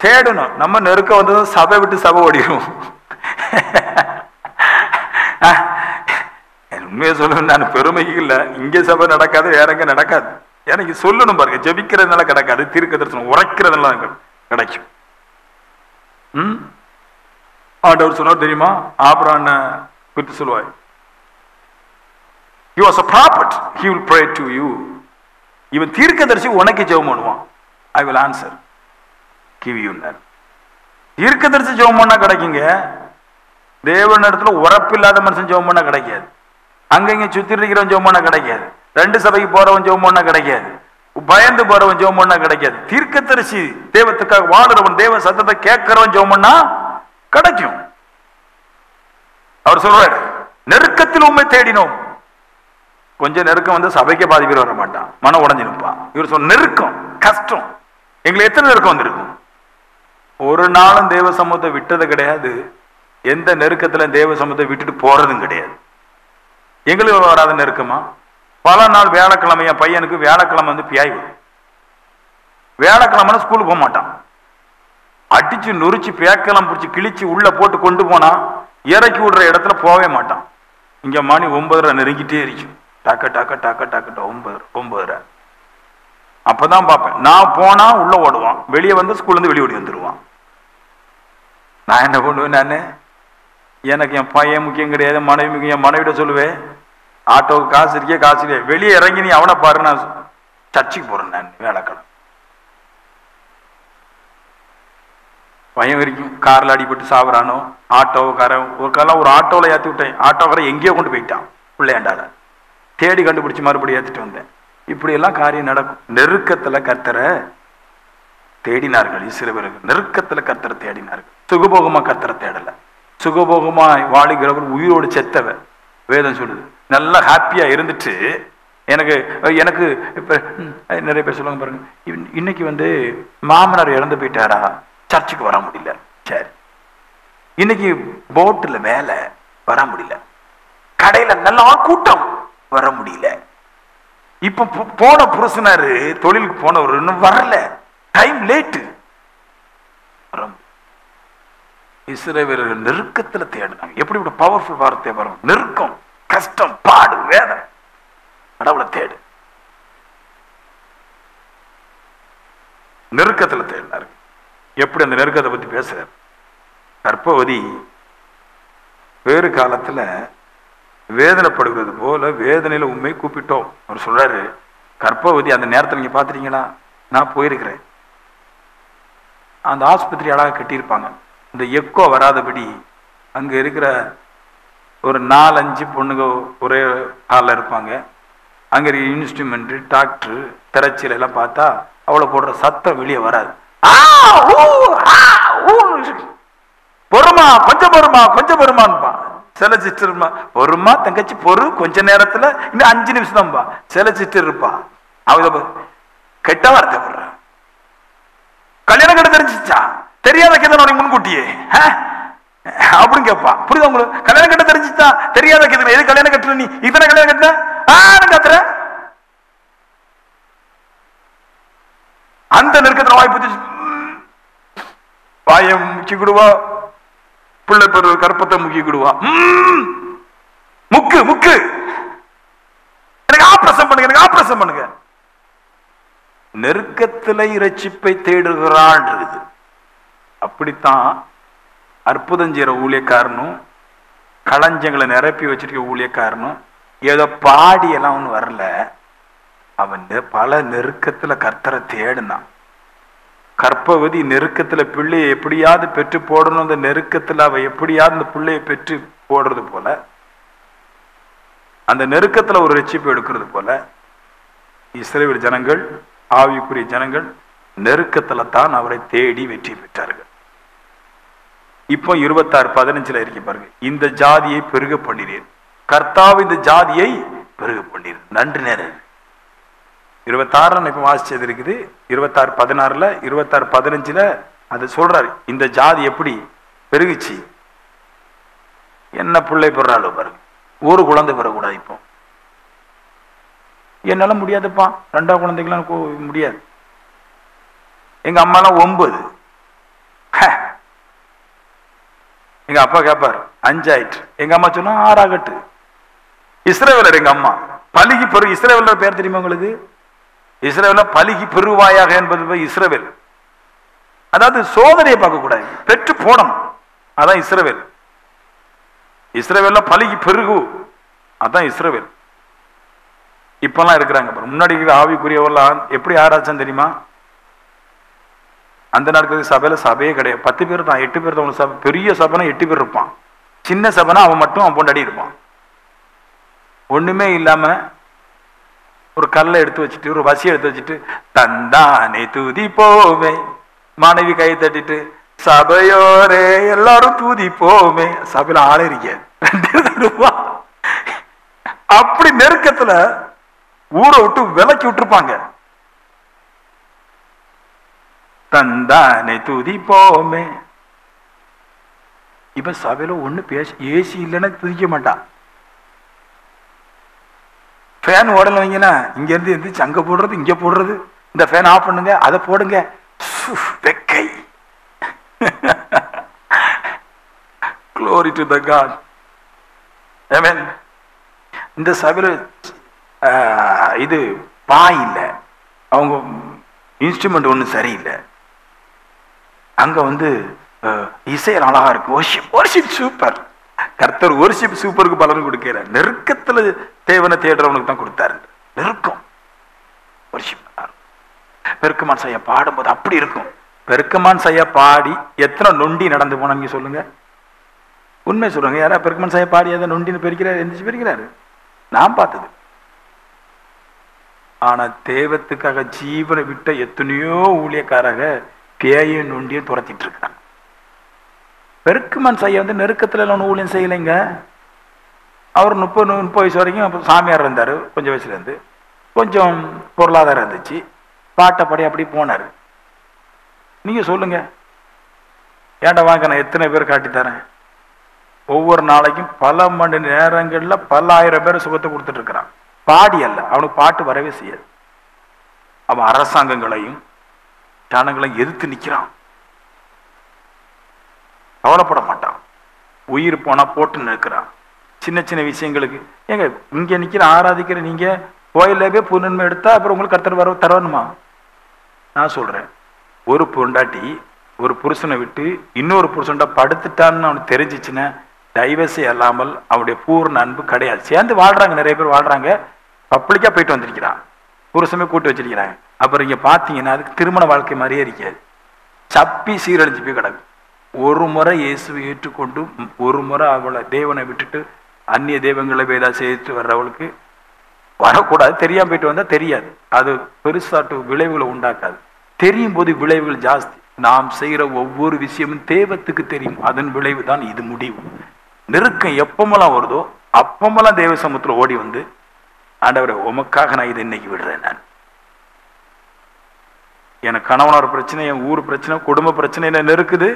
தேடணும். நம்ம நெருக்கம் வந்தது சபை விட்டு சபை ஓடிடும். உண்மையை சொல்லணும், நான் பெருமைக்கு இல்லை. இங்கே சபை நடக்காது, வேற எங்க நடக்காது. எனக்கு சொல்லணும் பாருங்க, ஜெபிக்கிறதுனால கிடைக்காது, தீர்க்க தரிசனம் உரைக்கிறதுனால கிடைக்கும். ஆண்டவர் சொன்னார் தெரியுமா? ஆபிரகாம் குறித்து சொல்லுவார், he was a prophet, he will pray to you. இவன் தீர்க்கதரிசி உனக்கு ஜெபம் பண்ணுவான். I will answer, give you. தீர்க்கதரிசி ஜெபம் பண்ணா கிடைக்குங்க. தேவன் இடத்துல உறப்பில்லாத மனுஷன் ஜெபம் பண்ணா கிடைக்காது. அங்கங்க சுத்தி இருக்கிறவன் ஜெபம் பண்ணா கிடைக்காது. 2 சபைக்கு போறவன் ஜெபம் பண்ணா கிடைக்காது. பயந்து போறவன் ஜெபம் பண்ணா கிடைக்காது. தீர்க்கதரிசி தேவத்துக்காக வாழுறவன், தேவ சத்தத்தை கேட்கிறவன் ஜெபம் பண்ணா கிடைக்கும். அவர் சொல்றாரு, நெருக்கத்தில் உண்மை தேடினோம். கொஞ்சம் நெருக்கம் வந்து சபைக்கே பாதி பேர் வர மாட்டான், மனம் உடஞ்சி நிற்பான். இவர் சொன்ன நெருக்கம் கஷ்டம். எங்களுக்கு எத்தனை நெருக்கம் வந்திருக்கும்? ஒரு நாளும் தேவ சமூகத்தை விட்டது கிடையாது. எந்த நெருக்கத்துல தேவ சமூகத்தை விட்டுட்டு போறதும் கிடையாது. எங்களுக்கு வராத நெருக்கமா? பல நாள் வியாழக்கிழமை என் பையனுக்கு வியாழக்கிழமை வந்து பியாய் வரும். வியாழக்கிழமை ஸ்கூலுக்கு போக மாட்டான். அடிச்சு நொறிச்சு பேக்கெல்லாம் பிடிச்சி கிழிச்சு உள்ள போட்டு கொண்டு போனா இறக்கி விடுற இடத்துல போவே மாட்டான். இங்க மணி 9:30 நெருங்கிட்டே இருக்கும். டக்க டக்க டக்க டக்க 9:30. அப்பதான் பார்ப்பேன். நான் போனா உள்ள ஓடுவான், வெளியே வந்து ஸ்கூல்ல இருந்து வெளியே ஓடி வந்துருவான். நான் என்ன பண்ணுவேன்? நானு எனக்கு என் பையன் முக்கியம் கிடையாது, மனைவி முக்கியம். என் மனைவிட சொல்லுவேன், ஆட்டோவுக்கு காசு இருக்கே காசு இல்லையே, வெளியே இறங்கி நீ அவனை பாரு, நான் சர்ச்சுக்கு போறேன். நான் வேலைக்கிழமை பையன் வரைக்கும் கார்ல அடிபட்டு சாப்பிட்றானோ, ஆட்டோக்காரன் ஒரு காலம் ஒரு ஆட்டோவில் ஏற்றி விட்டேன். ஆட்டோக்காரன் எங்கேயோ கொண்டு போயிட்டான், பிள்ளையாண்டால தேடி கண்டுபிடிச்சி மறுபடியும் ஏற்றிட்டு வந்தேன். இப்படியெல்லாம் காரியம் நடக்கும். நெருக்கத்துல கர்த்தரை தேடினார்கள் இஸ்ரவேலர்கள். நெருக்கத்துல கர்த்தரை தேடினார்கள். சுகபோகமா கர்த்தரை தேடல. சுகபோகமா வாழுகிறவர் உயிரோடு செத்தவர். வேதம் சொல்லுது. நல்லா ஹாப்பியா இருந்துட்டு எனக்கு எனக்கு இப்ப நிறைய பேர் சொல்லுவாங்க பாருங்க, இன்னைக்கு வந்து மாமனார் இறந்து போயிட்டாரா, சர்ச்சுக்கு வர முடியல. சரி, இன்னைக்கு போட்டுல வேலை வர முடியல, கடையில நல்லா கூட்டம் வர முடியல, இப்ப போன புருஷனாரு தொழிலுக்கு போனவர் இன்னும் வரல, டைம் லேட்டு. இஸ்ரவேலர்கள் நெருக்கத்துல தேடினாங்க. எப்படி பவர்ஃபுல் வார்த்தை வரும்? நெருக்கம், கஷ்டம், பாடு, வேதனை, கடவுளை தேடு. நெருக்கத்துல தேடினாரு. எப்படி அந்த நெருக்கத்தை பத்தி பேசுறாரு? கர்ப்பவதி வேறு காலத்துல வேதனைப்படுகிறது போல வேதனையில உண்மை கூப்பிட்டோம். அவர் சொல்றாரு, கர்ப்பவதி அந்த நேரத்தில் நீங்க பாத்துறீங்களா? நான் போயிருக்கிறேன். அந்த ஆஸ்பத்திரி அழகா கட்டியிருப்பாங்க. இந்த எக்கோ வராதபடி அங்க இருக்கிற ஒரு 4-5 பொண்ணுங்க ஒரே ஹாலில் இருப்பாங்க. அங்க இருக்கிற இன்ஸ்ட்ருமெண்ட், டாக்டர், திரைச்சீலை எல்லாம் பார்த்தா அவளை போடுற சத்தம் வெளியே வராது. பொறுமா, கொஞ்சம் பொறுமா, கொஞ்சம் பொறுமான்பா. சில சிஸ்டர் பொறுமா தங்கச்சி பொறு, கொஞ்ச நேரத்துல இன்னும் 5 நிமிஷம் தான்பா. சில சிஸ்டர் இருப்பா, அவங்க கெட்ட வார்த்தை போடுற. கல்யாணம் கட்ட தெரிஞ்சிச்சா? தெரியாத கேதன முன்கூட்டியே அப்படின்னு கேட்பா. புரியுதா உங்களுக்கு? கல்யாணம் கட்ட தெரிஞ்சிச்சா? தெரியாத கேதன எது கல்யாணம் கட்டுற? நீ இதனை கல்யாணம் கட்டின கத்துற. அந்த நெருக்கத்துல வாய்ப்பு வாயம் முக்கிக்கிடுவா, பிள்ளை பெரு கற்பத்தை முக்கிக்கிடுவா. முக்கு முக்கு, எனக்கு ஆப்ரேஷன் பண்ணுங்க, எனக்கு ஆப்ரேஷன் பண்ணுங்க. நெருக்கத்துல இரட்சிப்பை தேடுகிறான். அப்படித்தான் அற்புதம் செய்யற ஊழியக்காரனும் களஞ்சங்களை நிரப்பி வச்சிருக்க ஊழியக்காரனும் ஏதோ பாடி எல்லாம் ஒண்ணு வரல. அவன் பல நெருக்கத்துல கர்த்தரை தேடினான். கர்ப்பவதி நெருக்கத்துல பிள்ளையை எப்படியாவது பெற்று போடணும். அந்த நெருக்கத்துல அவ எப்படியாவது அந்த பிள்ளையை பெற்று போடுறது போல, அந்த நெருக்கத்துல ஒரு ரட்சிப்பு எடுக்கிறது போல, இஸ்ரவேல் ஜனங்கள், ஆவிக்குரிய ஜனங்கள் நெருக்கத்துல தான் அவரை தேடி வெற்றி பெற்றார்கள். இப்போ 26:15 இருக்கு பாருங்க. இந்த ஜாதியை பெருக பண்ணினேன். கர்த்தாവ് இந்த ஜாதியை பெருக பண்ணினேன். நன்றி நேரம் 26 இப்ப வாசிச்சது இருக்குது. 26:16 26:15 அது சொல்றாரு. இந்த ஜாதி எப்படி பெருகுச்சு, என்ன பிள்ளை பெறாளோ பாருங்க. ஒரு குழந்தை பெறக்கூடாது. இப்போ என்னால முடியாதுப்பா, 2 குழந்தைகளாம் முடியாது. எங்க அம்மாலாம் 9. எங்க அப்பா கேட்பாரு 5 ஆயிட்டு. எங்க அம்மா சொன்னா 6 ஆகட்டு. இஸ்ரவேலர் எங்க அம்மா பலிகி பெரு. இஸ்ரவேலர் பேர் தெரியுமா உங்களுக்கு? இஸ்ரவேலர் பலிகி பெருவாயாக என்பது இஸ்ரவேல். அதாவது சோதனையை பார்க்க கூடாது, பெற்று போனோம். அதான் இஸ்ரவேல். இஸ்ரவேல்ல பலிகி பெருகு, அதான் இஸ்ரவேல். இப்பெல்லாம் இருக்கிறாங்க. முன்னாடி ஆவிக்குரியவெல்லாம் எப்படி ஆராய்ச்சான்னு தெரியுமா? அந்த நாட்களுக்கு சபையில சபையே கிடையாது. 10 பேர் தான், 8 பேர் தான் சபை. பெரிய சபைனா 8 பேர் இருப்பான். சின்ன சபைனா அவன் மட்டும் அவன் பொண்டாடி இருப்பான். ஒண்ணுமே இல்லாம ஒரு கல்லை எடுத்து வச்சுட்டு, ஒரு வசியை எடுத்து வச்சுட்டு, தந்தானே தூதி போவே, மனைவி கை தட்டிட்டு, சபையோரே எல்லாரும் தூதி போவே. சபையில ஆளே இருக்காது. 2 பேர் இருப்பான். அப்படி நெருக்கத்துல ஊரை விட்டு விலக்கி விட்டுருப்பாங்க. தந்தானே துதிப்போமே. இப்ப சபையில ஒண்ணு பேச ஏசி இல்லைன்னா துதிக்க மாட்டான். ஃபேன் ஓடல வைங்கன்னா இங்க இருந்து எந்திரிச்சு அங்க போடுறது, இங்க போடுறது, இந்த ஃபேன் ஆஃப் பண்ணுங்க, அதை போடுங்க. Vekkai. Glory to the God. Amen. இந்த சபையில இது பாய் இல்லை, அவங்க இன்ஸ்ட்ருமெண்ட் ஒன்றும் சரியில்லை. அங்க வந்து இசையல் அழகா இருக்கு, ஒர்ஷிப் சூப்பர். கர்த்தர் ஒர்ஷிப் சூப்பருக்கு பலன் கொடுக்கிற. நெருக்கத்துல தேவனை தேடுறவனுக்கு தான் கொடுத்தாரு நெருக்கம். பெருக்கமான் சையா பாடும்போது அப்படி இருக்கும். பெருக்கமான் சையா பாடி எத்தனை நொண்டி நடந்து போனாங்க சொல்லுங்க. உண்மை சொல்றாங்க. யாரா பெருக்கமான் சையா பாடி அதை நொண்டின்னு பெருக்கிறாரு, எந்திரிச்சு பெருக்கிறாரு, நான் பார்த்தது. ஆனா தேவத்துக்காக ஜீவனை விட்ட எத்தனையோ ஊழியக்காரக பேயும் நொண்டியும் துரத்திட்டு இருக்கிறாங்க. பெருக்குமான் சையா வந்து நெருக்கத்துல ஒன்றும் ஊழியம் செய்யலைங்க. அவர் 30 வயசு வரைக்கும் சாமியார் இருந்தார். கொஞ்சம் வயசுல இருந்து கொஞ்சம் பொருளாதாரம் இருந்துச்சு, பாட்டப்படி அப்படி போனார். நீங்க சொல்லுங்க, ஏன்டா வாங்க நான் எத்தனை பேர் காட்டித்தரேன். ஒவ்வொரு நாளைக்கும் பல மணி நேரங்கள்ல பல ஆயிரம் பேர் சுகத்தை கொடுத்துட்டு இருக்கிறான். பாடி அல்ல, அவனுக்கு பாட்டு வரவே செய்யாது. அவன் அரசாங்கங்களையும் ஜனங்களையும் எதிர்த்து நிற்கிறான். கவலைப்பட மாட்டான். உயிர் போனா போட்டு நிற்கிறான். சின்ன சின்ன விஷயங்களுக்கு ஏங்க இங்க நிக்கிற ஆராதிக்கிற நீங்க கோயிலே போய் புனன்மை எடுத்தா அப்புறம் உங்களுக்கு கர்த்தர் வர தரணுமா? நான் சொல்றேன், ஒரு பொண்டாட்டி ஒரு புருஷனை விட்டு இன்னொரு புருஷன்டா படுத்துட்டான்னு அவனுக்கு தெரிஞ்சிச்சுன்னா டைவர்ஸே அல்லாமல் அவனுடைய பூர்ண அன்பு கிடையாது. சேர்ந்து வாழ்றாங்க, நிறைய பேர் வாழ்றாங்க, பப்ளிக்கா போயிட்டு வந்திருக்கிறான், புருஷமே கூட்டு வச்சிருக்கிறாங்க. அப்புறம் இங்க பாத்தீங்கன்னா அதுக்கு திருமண வாழ்க்கை மாதிரியே இருக்காது, சப்பி சீரழிஞ்சு போய் கிடக்கு. ஒரு முறை இயேசுவை ஏற்றுக்கொண்டு ஒரு முறை அவளை தேவனை விட்டுட்டு அந்நிய தெய்வங்களை வேதா செய்து வர்றவளுக்கு வரக்கூடாது. தெரியாம போயிட்டு வந்தா தெரியாது, அது பெருசாட்டு விளைவுகளை உண்டாக்காது. தெரியும் போது விளைவுகள் ஜாஸ்தி. நாம் செய்கிற ஒவ்வொரு விஷயமும் தேவத்துக்கு தெரியும், அதன் விளைவு தான் இது முடிவு. நெருக்கம் எப்பமெல்லாம் வருதோ அப்பமெல்லாம் தேவ சமூகத்தில் ஓடி வந்து ஆண்டவரை உமக்காக நான் இதை இன்னைக்கு விடுறேன். நான் எனக்கு கணவனோட பிரச்சனை, என் ஊர் பிரச்சனை, குடும்ப பிரச்சனை என்ன நெருக்குது,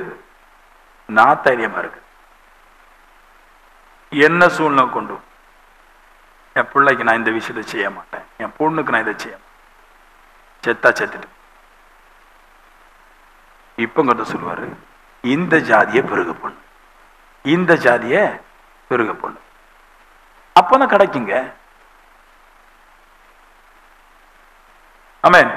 நான் தைரியமா இருக்கு. என்ன சூழ்நிலை கொண்டு என் பிள்ளைக்கு நான் இந்த விஷயத்தை செய்ய மாட்டேன், என் பொண்ணுக்கு நான் இதை செய்ய மாட்டேன், செத்தா செத்துட்டு. இப்ப சொல்லுவாரு, இந்த ஜாதியை பெருக பொண்ணு, இந்த ஜாதிய பெருக பொண்ணு, அப்பதான் கிடைக்குங்க. ஆமென்.